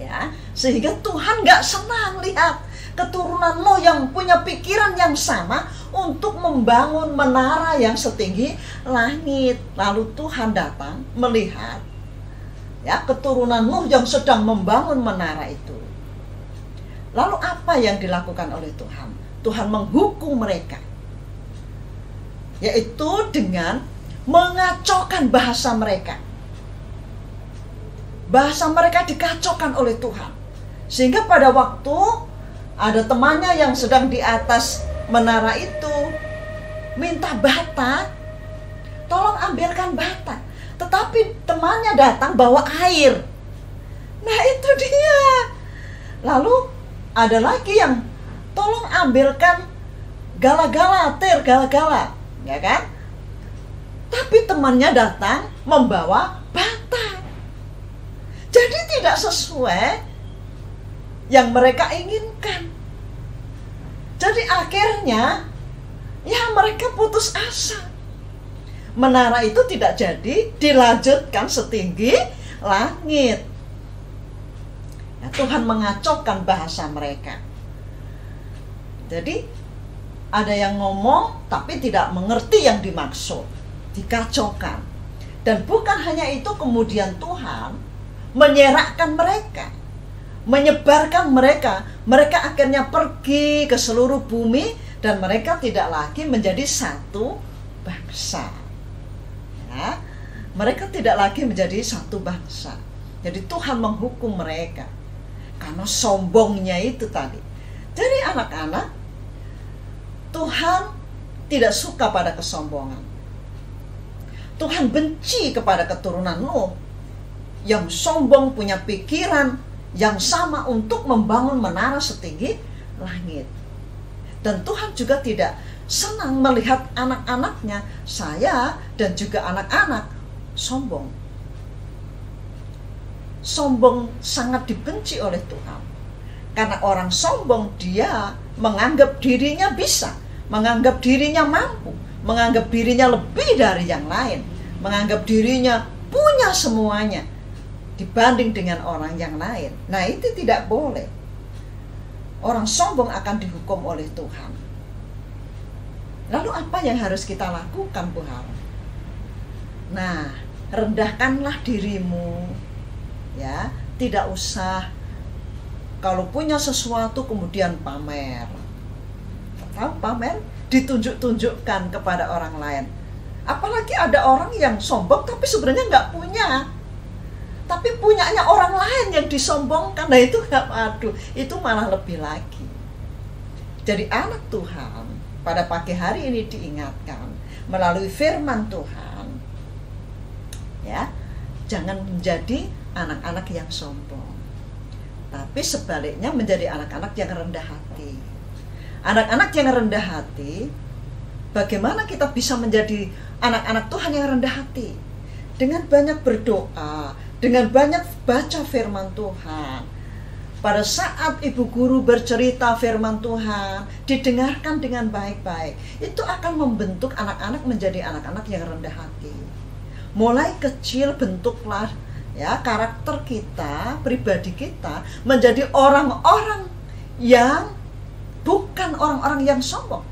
Ya, sehingga Tuhan gak senang lihat keturunan Nuh yang punya pikiran yang sama untuk membangun menara yang setinggi langit. Lalu Tuhan datang melihat ya keturunan Nuh yang sedang membangun menara itu. Lalu apa yang dilakukan oleh Tuhan? Tuhan menghukum mereka, yaitu dengan mengacaukan bahasa mereka. Bahasa mereka dikacaukan oleh Tuhan. Sehingga pada waktu ada temannya yang sedang di atas menara itu minta bata, tolong ambilkan bata. Tetapi temannya datang bawa air. Nah itu dia. Lalu ada lagi yang tolong ambilkan gala-gala, air gala-gala, ya kan? Tapi temannya datang membawa bata. Jadi tidak sesuai yang mereka inginkan. Jadi akhirnya ya mereka putus asa. Menara itu tidak jadi dilanjutkan setinggi langit. Ya, Tuhan mengacaukan bahasa mereka. Jadi ada yang ngomong tapi tidak mengerti yang dimaksud, dikacaukan. Dan bukan hanya itu, kemudian Tuhan menyerakkan mereka, menyebarkan mereka. Mereka akhirnya pergi ke seluruh bumi dan mereka tidak lagi menjadi satu bangsa. Ya, mereka tidak lagi menjadi satu bangsa. Jadi Tuhan menghukum mereka karena sombongnya itu tadi. Jadi anak-anak, Tuhan tidak suka pada kesombongan. Tuhan benci kepada keturunan Nuh yang sombong, punya pikiran yang sama untuk membangun menara setinggi langit. Dan Tuhan juga tidak senang melihat anak-anaknya, saya dan juga anak-anak, sombong. Sombong sangat dibenci oleh Tuhan. Karena orang sombong, dia menganggap dirinya bisa, menganggap dirinya mampu, menganggap dirinya lebih dari yang lain, menganggap dirinya punya semuanya dibanding dengan orang yang lain. Nah itu tidak boleh. Orang sombong akan dihukum oleh Tuhan. Lalu apa yang harus kita lakukan, Bu Hara? Nah, rendahkanlah dirimu. Ya, tidak usah kalau punya sesuatu kemudian pamer. Tahu pamer? Ditunjuk-tunjukkan kepada orang lain. Apalagi ada orang yang sombong tapi sebenarnya nggak punya, tapi punyanya orang lain yang disombongkan. Nah itu aduh, itu malah lebih lagi. Jadi anak Tuhan pada pagi hari ini diingatkan melalui firman Tuhan, ya, jangan menjadi anak-anak yang sombong, tapi sebaliknya menjadi anak-anak yang rendah hati. Anak-anak yang rendah hati, bagaimana kita bisa menjadi anak-anak Tuhan yang rendah hati? Dengan banyak berdoa, dengan banyak baca firman Tuhan. Pada saat ibu guru bercerita firman Tuhan, didengarkan dengan baik-baik, itu akan membentuk anak-anak menjadi anak-anak yang rendah hati. Mulai kecil bentuklah ya karakter kita, pribadi kita menjadi orang-orang yang bukan orang-orang yang sombong,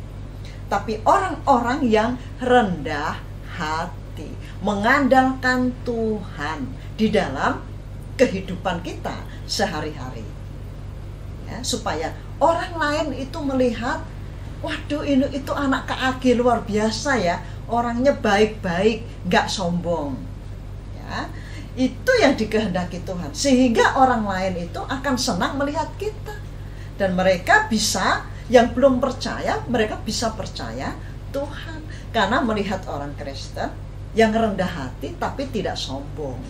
tapi orang-orang yang rendah hati, mengandalkan Tuhan di dalam kehidupan kita sehari-hari, ya, supaya orang lain itu melihat, waduh ini itu anak KAG luar biasa ya, orangnya baik-baik, gak sombong, ya. Itu yang dikehendaki Tuhan, sehingga orang lain itu akan senang melihat kita. Dan mereka bisa, yang belum percaya, mereka bisa percaya Tuhan karena melihat orang Kristen yang rendah hati tapi tidak sombong.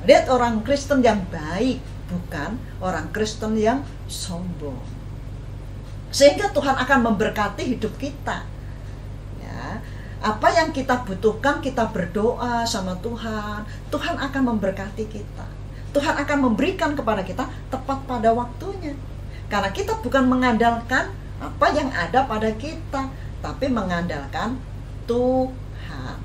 Lihat orang Kristen yang baik, bukan orang Kristen yang sombong. Sehingga Tuhan akan memberkati hidup kita. Ya, apa yang kita butuhkan, kita berdoa sama Tuhan, Tuhan akan memberkati kita. Tuhan akan memberikan kepada kita tepat pada waktunya. Karena kita bukan mengandalkan apa yang ada pada kita, tapi mengandalkan Tuhan.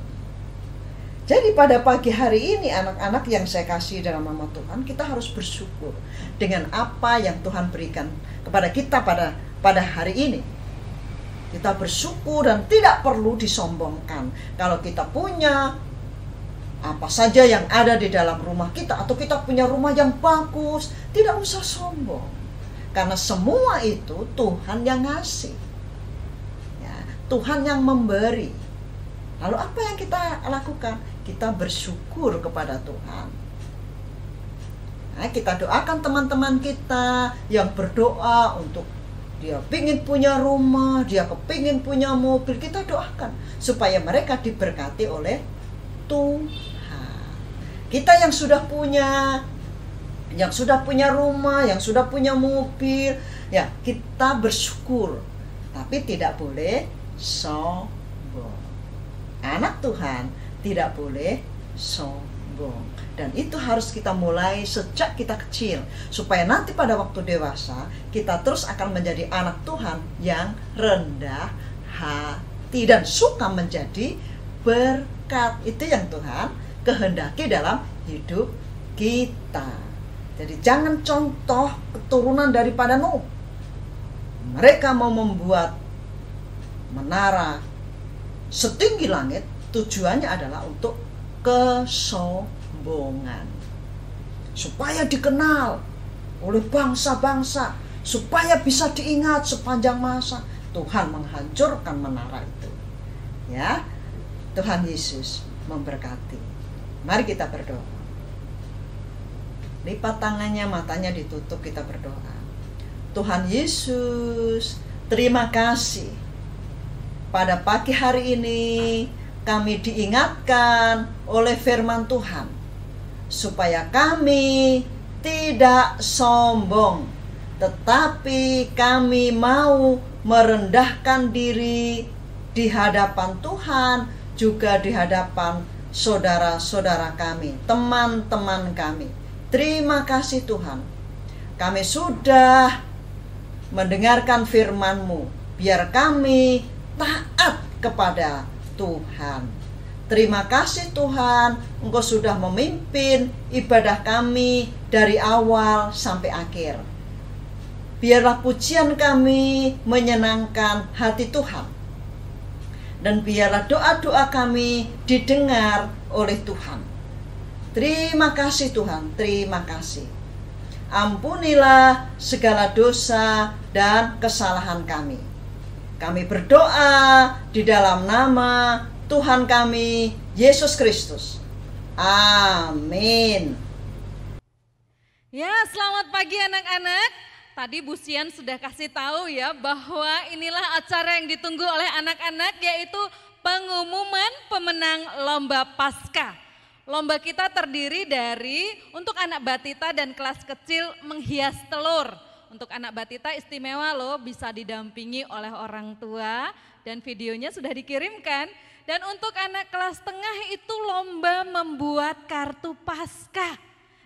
Jadi pada pagi hari ini anak-anak yang saya kasih dalam nama Tuhan, kita harus bersyukur dengan apa yang Tuhan berikan kepada kita pada hari ini. Kita bersyukur dan tidak perlu disombongkan. Kalau kita punya apa saja yang ada di dalam rumah kita, atau kita punya rumah yang bagus, tidak usah sombong. Karena semua itu Tuhan yang ngasih. Ya, Tuhan yang memberi. Lalu apa yang kita lakukan? Kita bersyukur kepada Tuhan. Nah, kita doakan teman-teman kita yang berdoa untuk dia pingin punya rumah, dia kepingin punya mobil. Kita doakan supaya mereka diberkati oleh Tuhan. Kita yang sudah punya rumah, yang sudah punya mobil, ya kita bersyukur. Tapi tidak boleh sombong. Anak Tuhan tidak boleh sombong. Dan itu harus kita mulai sejak kita kecil, supaya nanti pada waktu dewasa kita terus akan menjadi anak Tuhan yang rendah hati dan suka menjadi berkat. Itu yang Tuhan kehendaki dalam hidup kita. Jadi jangan contoh keturunan daripada Nuh. Mereka mau membuat menara setinggi langit, tujuannya adalah untuk kesombongan, supaya dikenal oleh bangsa-bangsa, supaya bisa diingat sepanjang masa. Tuhan menghancurkan menara itu. Ya, Tuhan Yesus memberkati. Mari kita berdoa. Lipat tangannya, matanya ditutup, kita berdoa. Tuhan Yesus, terima kasih. Pada pagi hari ini kami diingatkan oleh firman Tuhan supaya kami tidak sombong, tetapi kami mau merendahkan diri di hadapan Tuhan, juga di hadapan saudara-saudara kami, teman-teman kami. Terima kasih Tuhan, kami sudah mendengarkan firman-Mu. Biar kami taat kepada Tuhan. Terima kasih Tuhan, Engkau sudah memimpin ibadah kami dari awal sampai akhir. Biarlah pujian kami menyenangkan hati Tuhan, dan biarlah doa-doa kami didengar oleh Tuhan. Terima kasih Tuhan, terima kasih. Ampunilah segala dosa dan kesalahan kami. Kami berdoa di dalam nama Tuhan kami, Yesus Kristus. Amin. Ya, selamat pagi anak-anak. Tadi Bu Sian sudah kasih tahu ya bahwa inilah acara yang ditunggu oleh anak-anak, yaitu pengumuman pemenang Lomba Paskah. Lomba kita terdiri dari untuk anak batita dan kelas kecil menghias telur. Untuk anak batita istimewa loh, bisa didampingi oleh orang tua dan videonya sudah dikirimkan. Dan untuk anak kelas tengah itu lomba membuat kartu Paskah.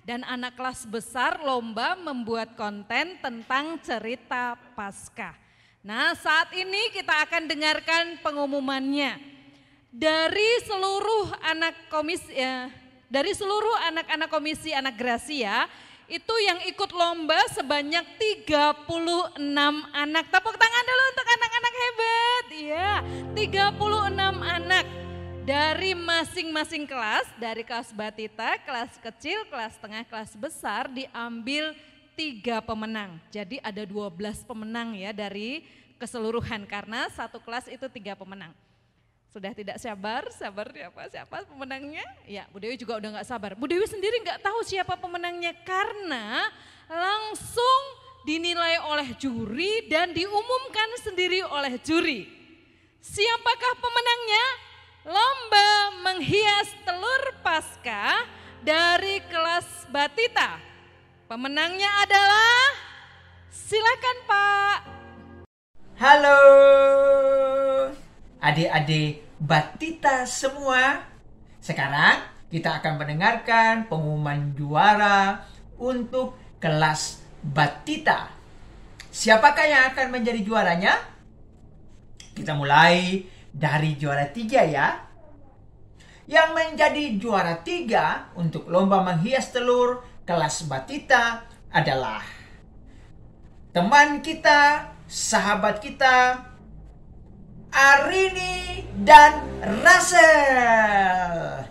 Dan anak kelas besar lomba membuat konten tentang cerita Paskah. Nah, saat ini kita akan dengarkan pengumumannya. Dari seluruh anak-anak komisi anak Gracia, itu yang ikut lomba sebanyak 36 anak. Tepuk tangan dulu untuk anak-anak hebat. Iya, 36 anak dari masing-masing kelas, dari kelas batita, kelas kecil, kelas tengah, kelas besar, diambil 3 pemenang. Jadi ada 12 pemenang ya dari keseluruhan, karena satu kelas itu 3 pemenang. Sudah tidak sabar siapa pemenangnya? Ya, Bu Dewi juga udah gak sabar. Bu Dewi sendiri gak tahu siapa pemenangnya karena langsung dinilai oleh juri dan diumumkan sendiri oleh juri. Siapakah pemenangnya? Lomba menghias telur Paskah dari kelas batita. Pemenangnya adalah, silakan Pak. Halo adik-adik batita semua. Sekarang kita akan mendengarkan pengumuman juara untuk kelas batita. Siapakah yang akan menjadi juaranya? Kita mulai dari juara 3 ya. Yang menjadi juara 3 untuk lomba menghias telur kelas Batita adalah teman kita, sahabat kita, Arini dan Russell.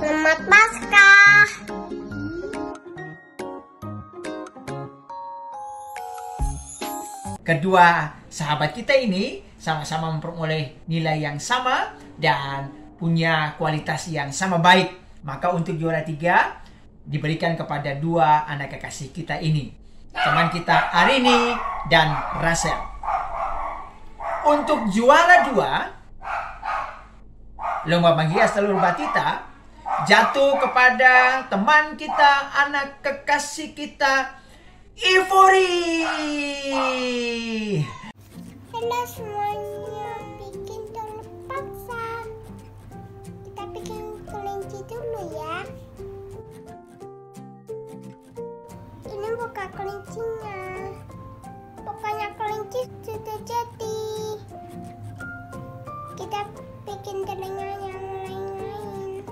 Selamat Paskah. Kedua sahabat kita ini sama-sama memperoleh nilai yang sama dan punya kualitas yang sama baik. Maka untuk juara 3 diberikan kepada 2 anak kekasih kita ini, teman kita Arini dan Russell. Untuk juara 2 lomba menghias telur Batita jatuh kepada teman kita, anak kekasih kita, Ivory. Halo semuanya, bikin telur paksa. Kita bikin kelinci dulu ya. Ini bukan kelincinya. Pokoknya kelinci sudah jadi. Kita bikin telinga yang lain-lain.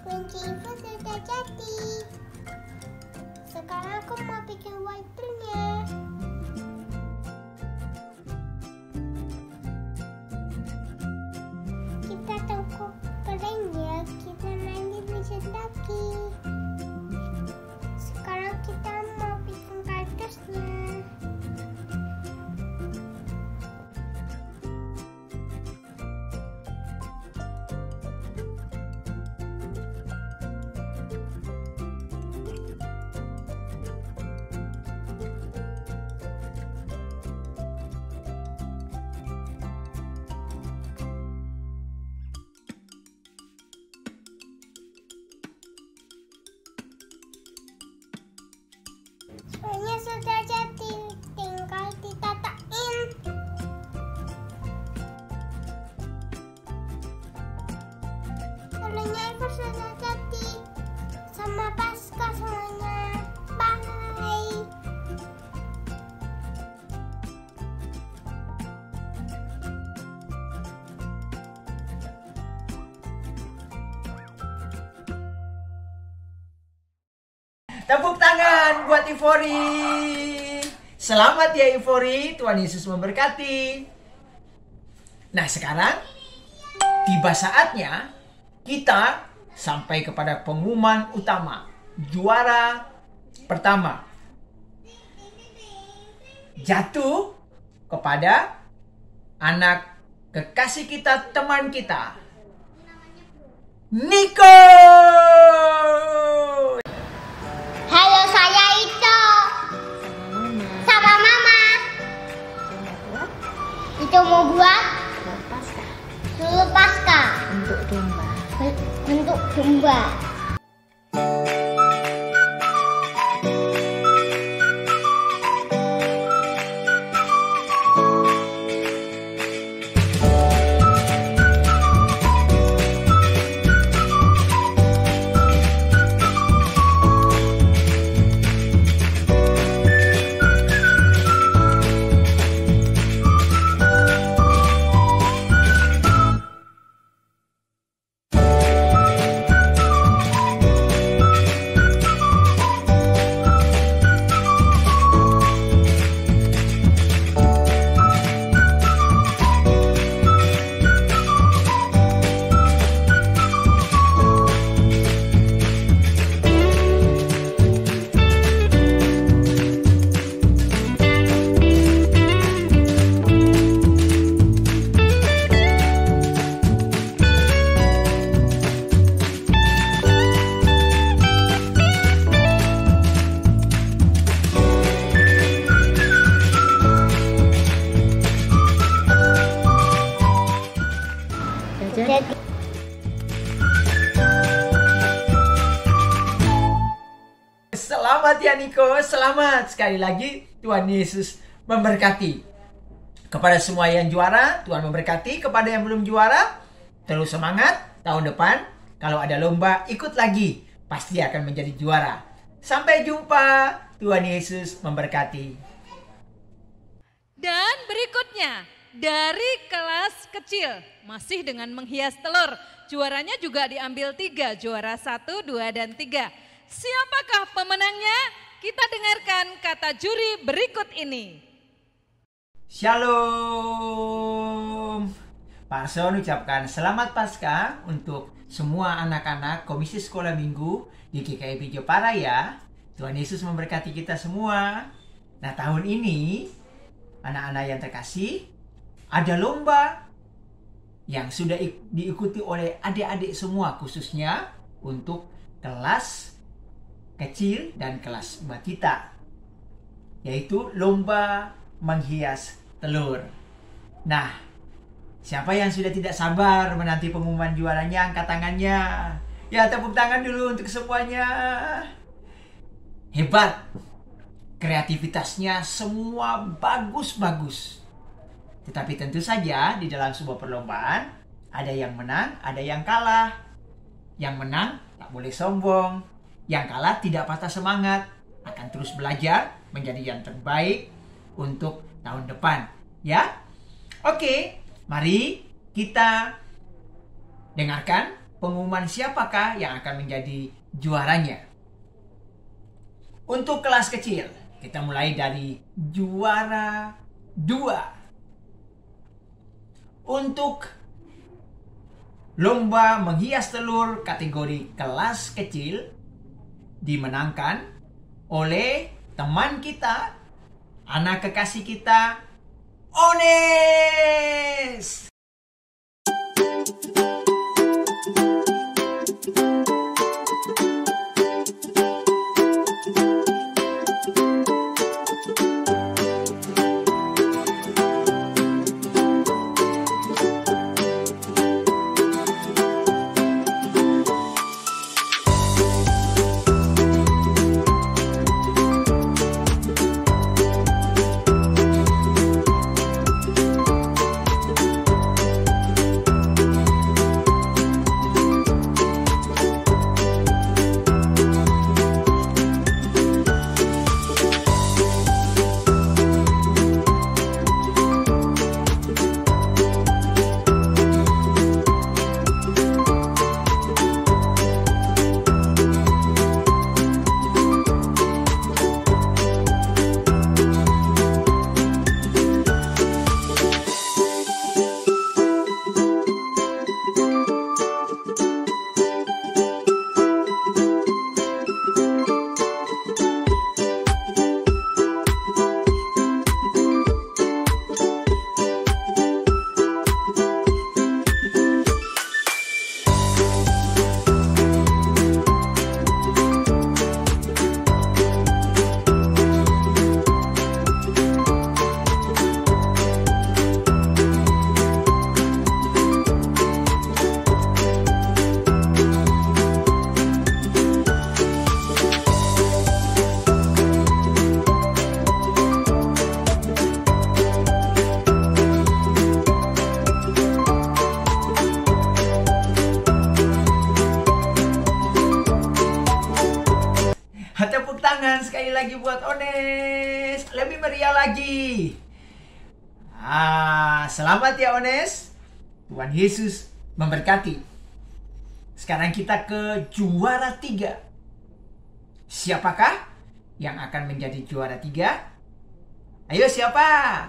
Kelinci itu sudah jadi. Sekarang aku mau bikin wortelnya. Kita tunggu kering ya, kita nanti bisa lagi. Sekarang kita mau bikin kardusnya. Semuanya sudah jadi, tinggal ditatain. Telurnya itu sudah jadi. Sama Paskah semuanya. Bye. Tepuk tangan buat Ivori. Selamat ya Ivori, Tuhan Yesus memberkati. Nah sekarang tiba saatnya kita sampai kepada pengumuman utama. Juara pertama jatuh kepada anak kekasih kita, teman kita, Nico. Halo, saya Ito. Sama Mama. Itu mau buat telur Paskah. Bentuk domba. Bentuk domba. Selamat ya Nico, selamat sekali lagi. Tuhan Yesus memberkati. Kepada semua yang juara, Tuhan memberkati. Kepada yang belum juara, terus semangat. Tahun depan kalau ada lomba, ikut lagi. Pasti akan menjadi juara. Sampai jumpa. Tuhan Yesus memberkati. Dan berikutnya dari kelas kecil masih dengan menghias telur. Juaranya juga diambil 3, juara 1, 2, dan 3. Siapakah pemenangnya? Kita dengarkan kata juri berikut ini. Shalom. Pak Arson ucapkan selamat Paskah untuk semua anak-anak Komisi Sekolah Minggu di GKI Jepara ya. Tuhan Yesus memberkati kita semua. Nah tahun ini anak-anak yang terkasih ada lomba yang sudah diikuti oleh adik-adik semua, khususnya untuk kelas kecil dan kelas batita, yaitu lomba menghias telur. Nah, siapa yang sudah tidak sabar menanti pengumuman juaranya, angkat tangannya. Ya, tepuk tangan dulu untuk semuanya. Hebat. Kreativitasnya semua bagus-bagus. Tetapi tentu saja di dalam sebuah perlombaan ada yang menang, ada yang kalah. Yang menang tak boleh sombong. Yang kalah tidak patah semangat, akan terus belajar menjadi yang terbaik untuk tahun depan, ya. Oke, mari kita dengarkan pengumuman siapakah yang akan menjadi juaranya. Untuk kelas kecil, kita mulai dari juara 2. Untuk lomba menghias telur kategori kelas kecil dimenangkan oleh teman kita, anak kekasih kita, Ones. sekali lagi buat Ones. Lebih meriah lagi. Selamat ya Ones. Tuhan Yesus memberkati. Sekarang kita ke juara 3. Siapakah yang akan menjadi juara 3? Ayo siapa?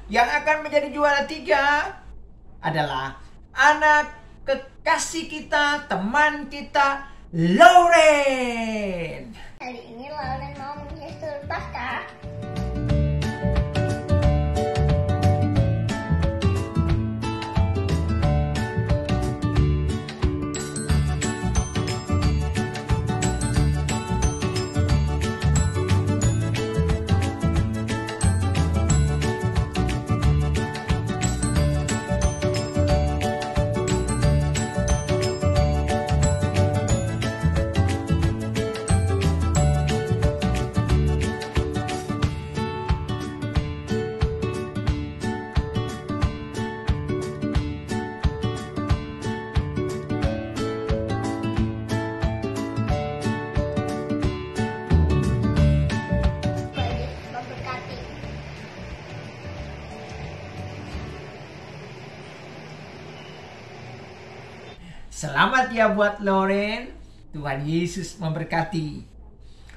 Yang akan menjadi juara 3 adalah anak kekasih kita, teman kita, Lauren. Hari ini Lauren mau menghias telur Paskah. Selamat ya buat Lauren. Tuhan Yesus memberkati.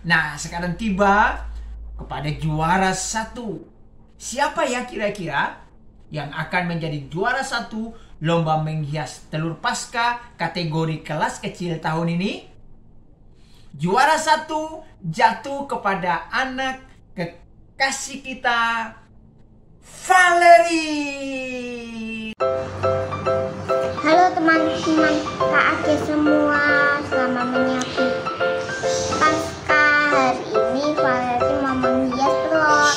Nah, sekarang tiba kepada juara 1. Siapa ya kira-kira yang akan menjadi juara 1 lomba menghias telur Paskah kategori kelas kecil tahun ini? Juara 1 jatuh kepada anak kekasih kita, Valerie. Halo teman-teman KAG semua, selamat menyiapkan Paskah. Hari ini Valerie mau menghias telur.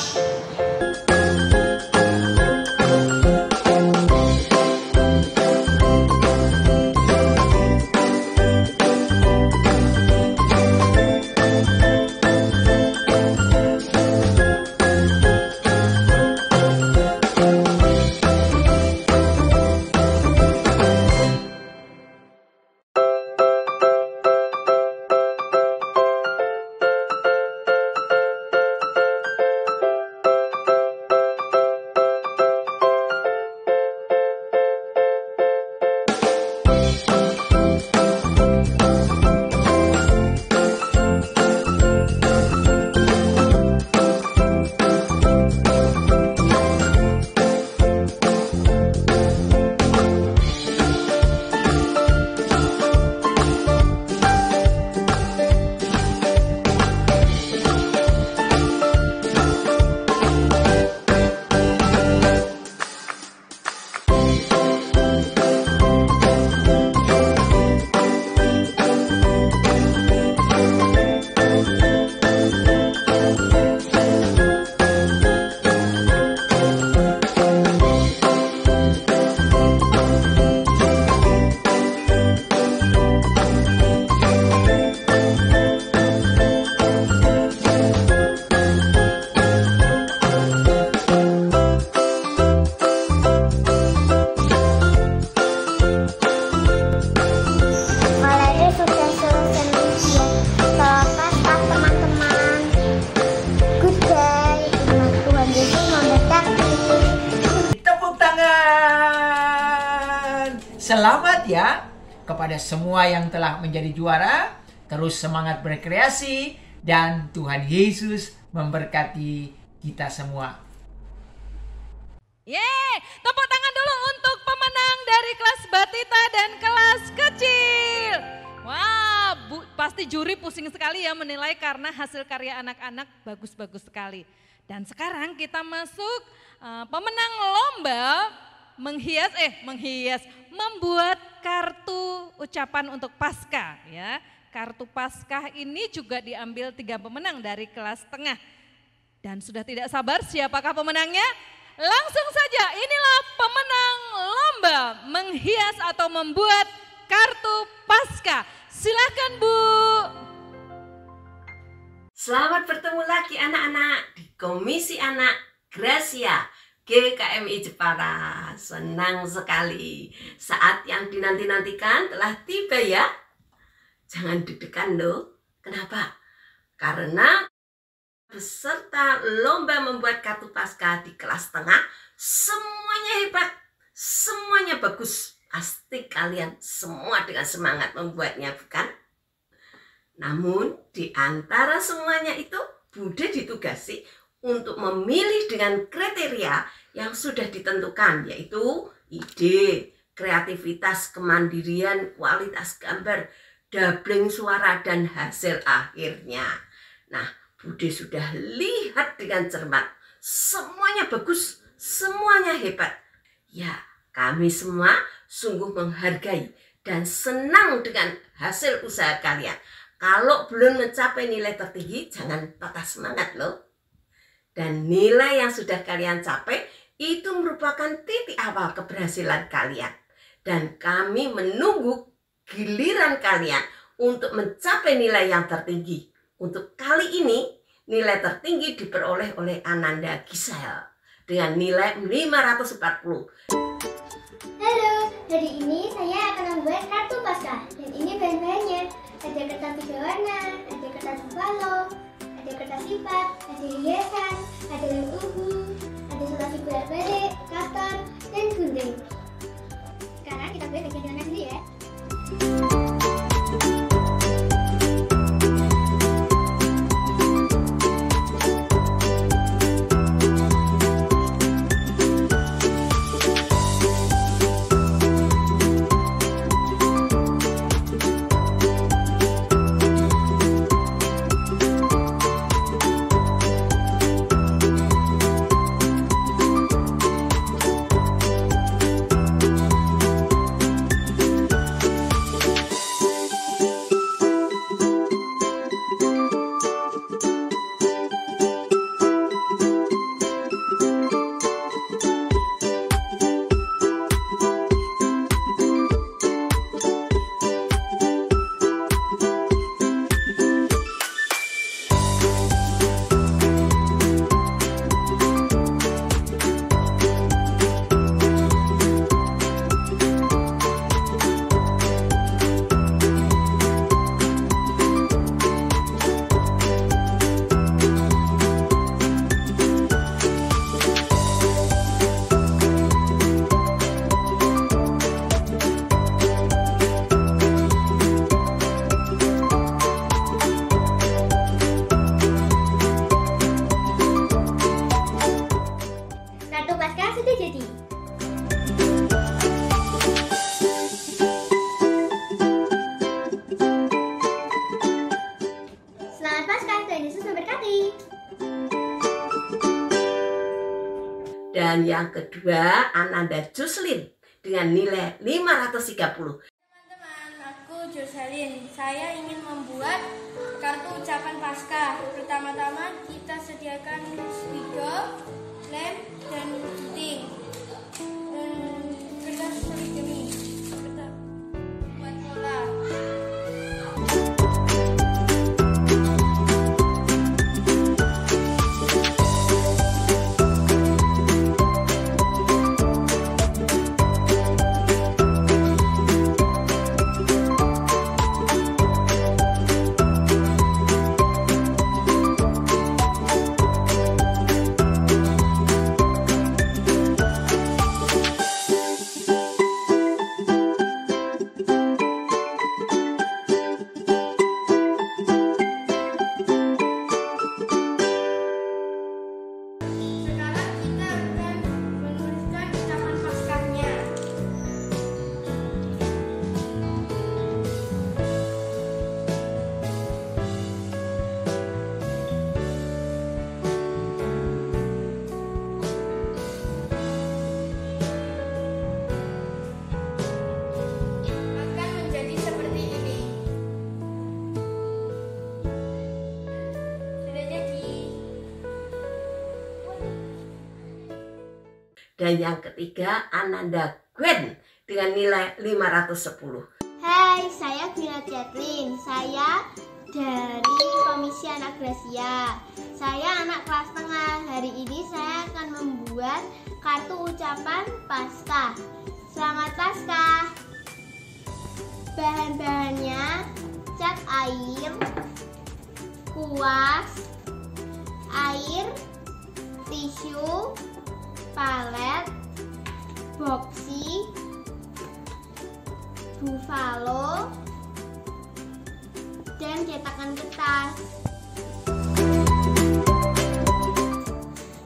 Selamat ya kepada semua yang telah menjadi juara. Terus semangat berkreasi dan Tuhan Yesus memberkati kita semua. Yeay, tepuk tangan dulu untuk pemenang dari kelas batita dan kelas kecil. Wah, pasti juri pusing sekali ya menilai karena hasil karya anak-anak bagus-bagus sekali. Dan sekarang kita masuk pemenang lomba membuat kartu ucapan untuk Paskah ya. Kartu Paskah ini juga diambil 3 pemenang dari kelas tengah. Dan sudah tidak sabar siapakah pemenangnya? Langsung saja, inilah pemenang lomba menghias atau membuat kartu Paskah. Silakan Bu. Selamat bertemu lagi anak-anak di Komisi Anak Gracia GKMI Jepara. Senang sekali, saat yang dinanti-nantikan telah tiba ya. Jangan deg-degan loh. Kenapa? Karena peserta lomba membuat kartu Paskah di kelas tengah semuanya hebat, semuanya bagus. Pasti kalian semua dengan semangat membuatnya, bukan? Namun di antara semuanya itu Bude ditugasi untuk memilih dengan kriteria yang sudah ditentukan, yaitu ide, kreativitas, kemandirian, kualitas gambar, doubling suara, dan hasil akhirnya. Nah, Bude sudah lihat dengan cermat, semuanya bagus, semuanya hebat. Ya, kami semua sungguh menghargai dan senang dengan hasil usaha kalian. Kalau belum mencapai nilai tertinggi, jangan patah semangat loh. Dan nilai yang sudah kalian capai itu merupakan titik awal keberhasilan kalian. Dan kami menunggu giliran kalian untuk mencapai nilai yang tertinggi. Untuk kali ini, nilai tertinggi diperoleh oleh Ananda Gisel dengan nilai 540. Halo, hari ini saya akan membuat kartu Paskah. Dan ini bahan-bahannya. Ada kertas 3 warna, ada kertas balok, ada kertas lipat, ada hiasan, ada lem uhu, ada selasi bolak-balik, cutter, dan gunting. Sekarang kita buat bagian dalamnya dulu ya. Dan yang kedua, Ananda Jocelyn dengan nilai 530. Teman-teman, aku Jocelyn. Saya ingin membuat kartu ucapan Paskah. Pertama-tama kita sediakan spidol, lem, dan gunting. Dan kertas poligami. Buat pola. Dan yang ketiga, Ananda Gwen dengan nilai 510. Hai, saya Gina Jacqueline. Saya dari Komisi Anak Gracia. Saya anak kelas tengah. Hari ini saya akan membuat kartu ucapan Paskah. Selamat Paskah. Bahan-bahannya cat air, kuas, air, tisu, palet, boksi, buffalo, dan cetakan kertas.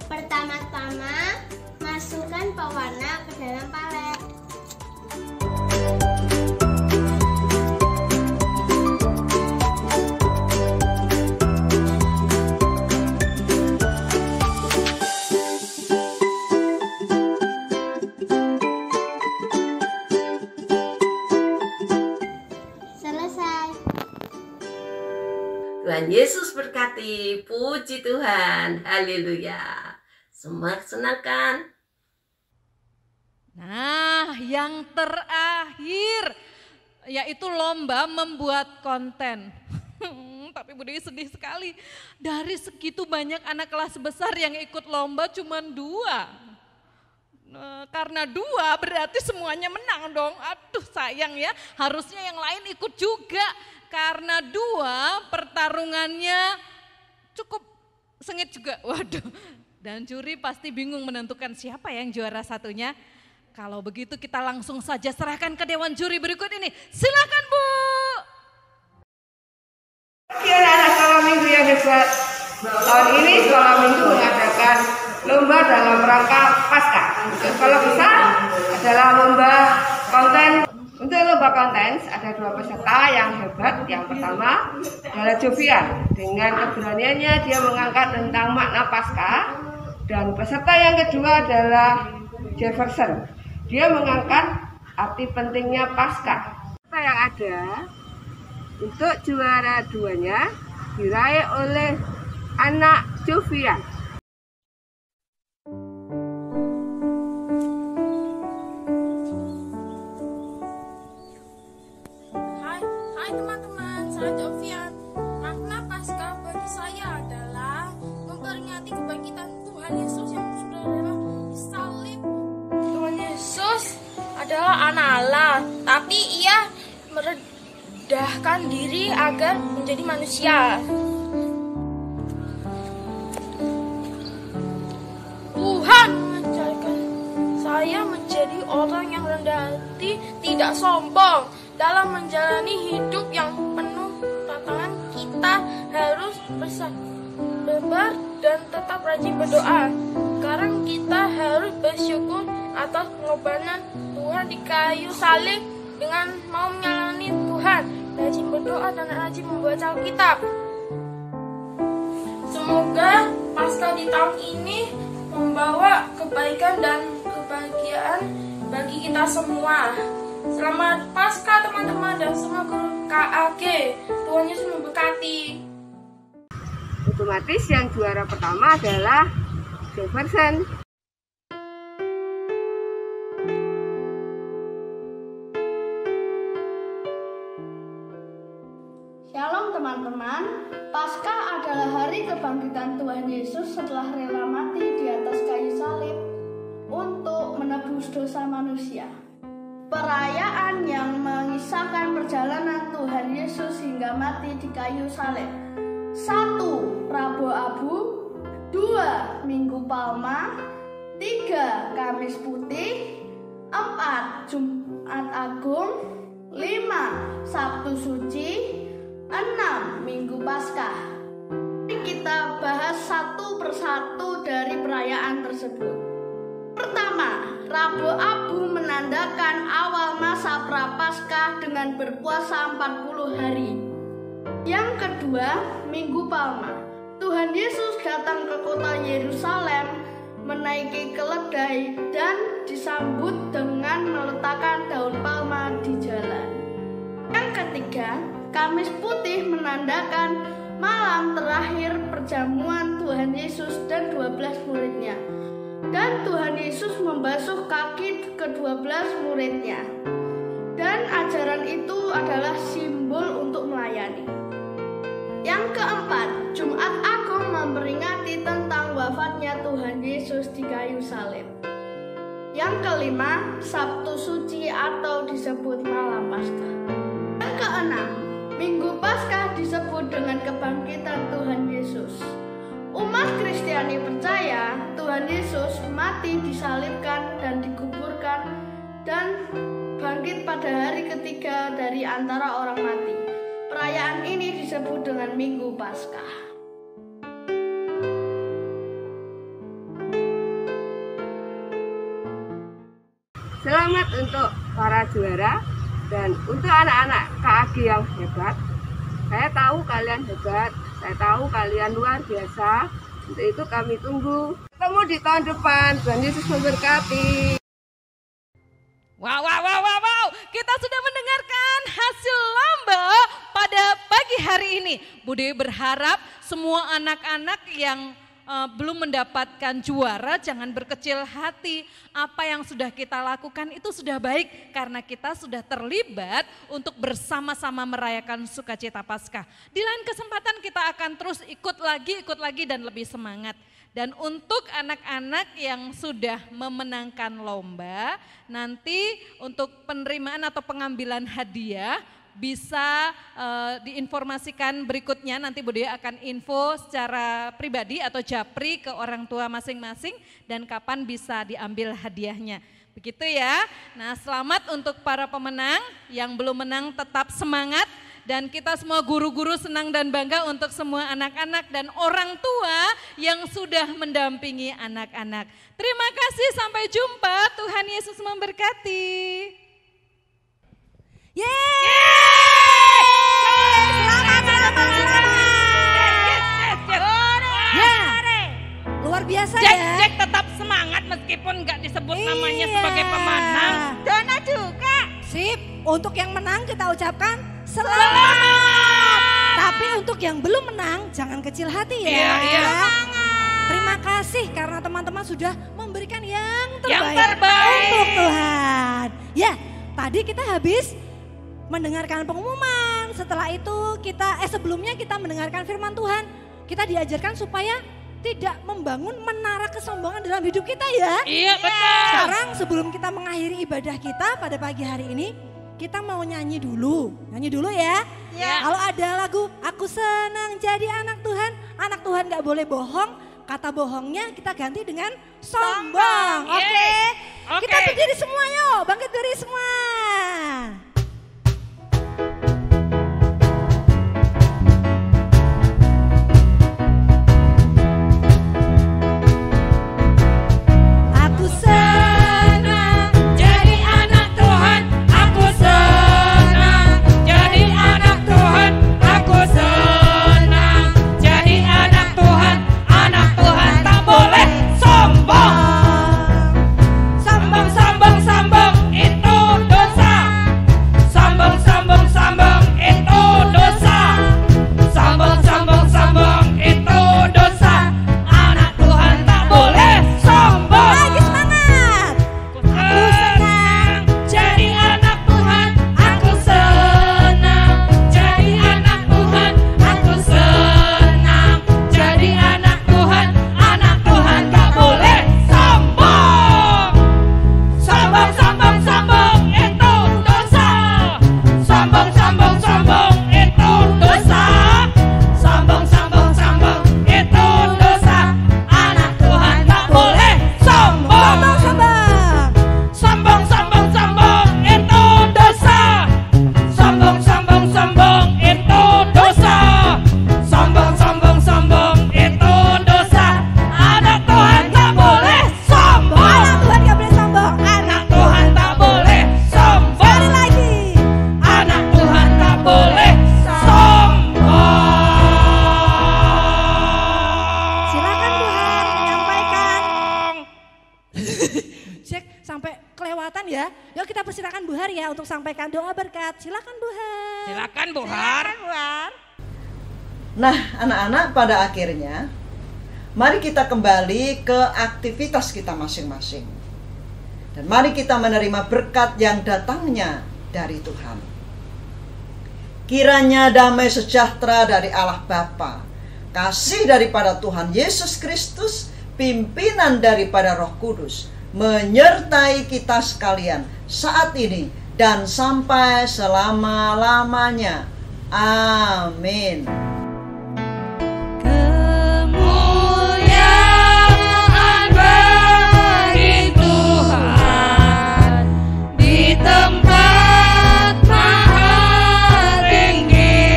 Pertama-tama, masukkan pewarna ke dalam palet. Tuhan Yesus berkati, puji Tuhan, haleluya. Semua senangkan. Nah, yang terakhir yaitu lomba membuat konten. Tapi Bu Dewi sedih sekali, dari segitu banyak anak kelas besar yang ikut lomba cuma 2. Karena 2 berarti semuanya menang dong. Aduh sayang ya, harusnya yang lain ikut juga. Karena 2 pertarungannya cukup sengit juga. Waduh, dan juri pasti bingung menentukan siapa yang juara satunya. Kalau begitu kita langsung saja serahkan ke dewan juri berikut ini. Silakan Bu. Anak sekolah minggu yang hebat. Tahun ini sekolah minggu mengadakan lomba dalam rangka Paskah. Sekolah besar adalah lomba konten. Untuk lomba konten ada 2 peserta yang hebat. Yang pertama adalah Jovian. Dengan keberaniannya dia mengangkat tentang makna Paskah. Dan peserta yang kedua adalah Jefferson. Dia mengangkat arti pentingnya Paskah. Yang ada untuk juara 2-nya diraih oleh anak Jovian. Hai teman-teman, saya Jovian. Makna Paskah bagi saya adalah memperingati kebangkitan Tuhan Yesus yang sudah rela disalib. Tuhan Yesus adalah anak Allah, tapi ia merendahkan diri agar menjadi manusia. Tuhan mengajarkan saya menjadi orang yang rendah hati, tidak sombong. Dalam menjalani hidup yang penuh tantangan, kita harus bersabar dan tetap rajin berdoa. Sekarang kita harus bersyukur atas pengorbanan Tuhan di kayu salib dengan mau menyalani Tuhan, rajin berdoa dan rajin membaca Alkitab. Semoga Paskah di tahun ini membawa kebaikan dan kebahagiaan bagi kita semua. Selamat Paskah teman-teman dan semua guru KAG. Tuhan Yesus memberkati. Otomatis yang juara pertama adalah Jefferson. Shalom teman-teman. Paskah adalah hari kebangkitan Tuhan Yesus setelah rela mati di atas kayu salib untuk menebus dosa manusia. Perayaan yang mengisahkan perjalanan Tuhan Yesus hingga mati di kayu salib. 1. Rabu Abu, 2. Minggu Palma, 3. Kamis Putih, 4. Jumat Agung, 5. Sabtu Suci, 6. Minggu Paskah. Mari kita bahas satu persatu dari perayaan tersebut. Pertama, Rabu Abu menandakan awal masa Prapaskah dengan berpuasa 40 hari. Yang kedua, Minggu Palma. Tuhan Yesus datang ke kota Yerusalem, menaiki keledai dan disambut dengan meletakkan daun palma di jalan. Yang ketiga, Kamis Putih menandakan malam terakhir perjamuan Tuhan Yesus dan 12 muridnya. Dan Tuhan Yesus membasuh kaki ke-12 muridnya. Dan ajaran itu adalah simbol untuk melayani. Yang keempat, Jumat Agung memperingati tentang wafatnya Tuhan Yesus di kayu salib. Yang kelima, Sabtu Suci atau disebut Malam Paskah. Yang keenam, Minggu Paskah disebut dengan kebangkitan Tuhan Yesus. Umat Kristiani percaya Tuhan Yesus mati, disalibkan, dan dikuburkan, dan bangkit pada hari ketiga dari antara orang mati. Perayaan ini disebut dengan Minggu Paskah. Selamat untuk para juara dan untuk anak-anak KAG yang hebat. Saya tahu kalian hebat, saya tahu kalian luar biasa. Untuk itu kami tunggu ketemu di tahun depan. Tuhan Yesus memberkati. Wow. Kita sudah mendengarkan hasil lomba pada pagi hari ini. Bu Dewi berharap semua anak-anak yang belum mendapatkan juara jangan berkecil hati. Apa yang sudah kita lakukan itu sudah baik karena kita sudah terlibat untuk bersama-sama merayakan sukacita Paskah. Di lain kesempatan kita akan terus ikut lagi dan lebih semangat. Dan untuk anak-anak yang sudah memenangkan lomba, nanti untuk penerimaan atau pengambilan hadiah bisa diinformasikan berikutnya. Nanti Bu Dewi akan info secara pribadi atau japri ke orang tua masing-masing dan kapan bisa diambil hadiahnya. Begitu ya. Nah, selamat untuk para pemenang, yang belum menang tetap semangat. Dan kita semua guru-guru senang dan bangga untuk semua anak-anak dan orang tua yang sudah mendampingi anak-anak. Terima kasih, sampai jumpa. Tuhan Yesus memberkati. Luar biasa Jack tetap semangat meskipun nggak disebut namanya sebagai pemenang. Dona juga. Sip, untuk yang menang kita ucapkan selamat. Tapi untuk yang belum menang jangan kecil hati ya. Iya. Terima kasih karena teman-teman sudah memberikan yang terbaik, terbaik untuk Tuhan. Ya, tadi kita habis mendengarkan pengumuman. Setelah itu sebelumnya kita mendengarkan firman Tuhan. Kita diajarkan supaya tidak membangun menara kesombongan dalam hidup kita ya. Iya, betul. Sekarang sebelum kita mengakhiri ibadah kita pada pagi hari ini, kita mau nyanyi dulu. Nyanyi dulu ya. Kalau ada lagu Aku Senang Jadi Anak Tuhan, anak Tuhan gak boleh bohong. Kata bohongnya kita ganti dengan sombong. Oke. Kita berdiri semua yuk, bangkit berdiri semua. Sampaikan doa berkat. Silakan Bu Har. Silakan Bu Har. Nah, anak-anak, pada akhirnya mari kita kembali ke aktivitas kita masing-masing. Dan mari kita menerima berkat yang datangnya dari Tuhan. Kiranya damai sejahtera dari Allah Bapa, kasih daripada Tuhan Yesus Kristus, pimpinan daripada Roh Kudus menyertai kita sekalian saat ini dan sampai selama-lamanya. Amin. Kemuliaan bagi Tuhan di tempat maha tinggi.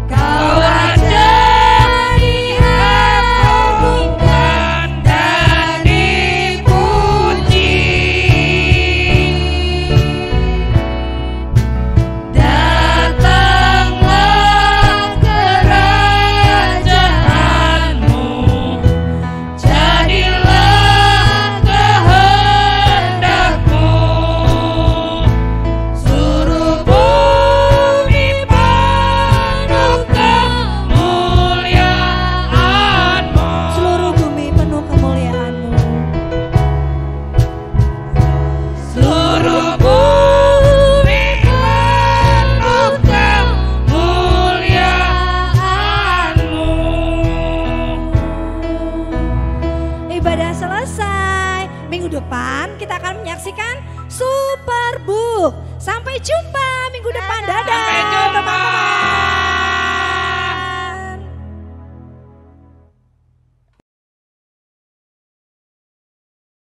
Kau Raja diagungkan dan dipuji. Datanglah kerajaanmu, jadilah kehendakmu, suruh bumi penuh kemuliaan-Mu. Seluruh bumi penuh kemuliaan-Mu. Seluruh bumi penuh kemuliaan-Mu. Ibadah selesai. Minggu depan kita akan menyaksikan Superbook. Sampai jumpa minggu depan. Dadah.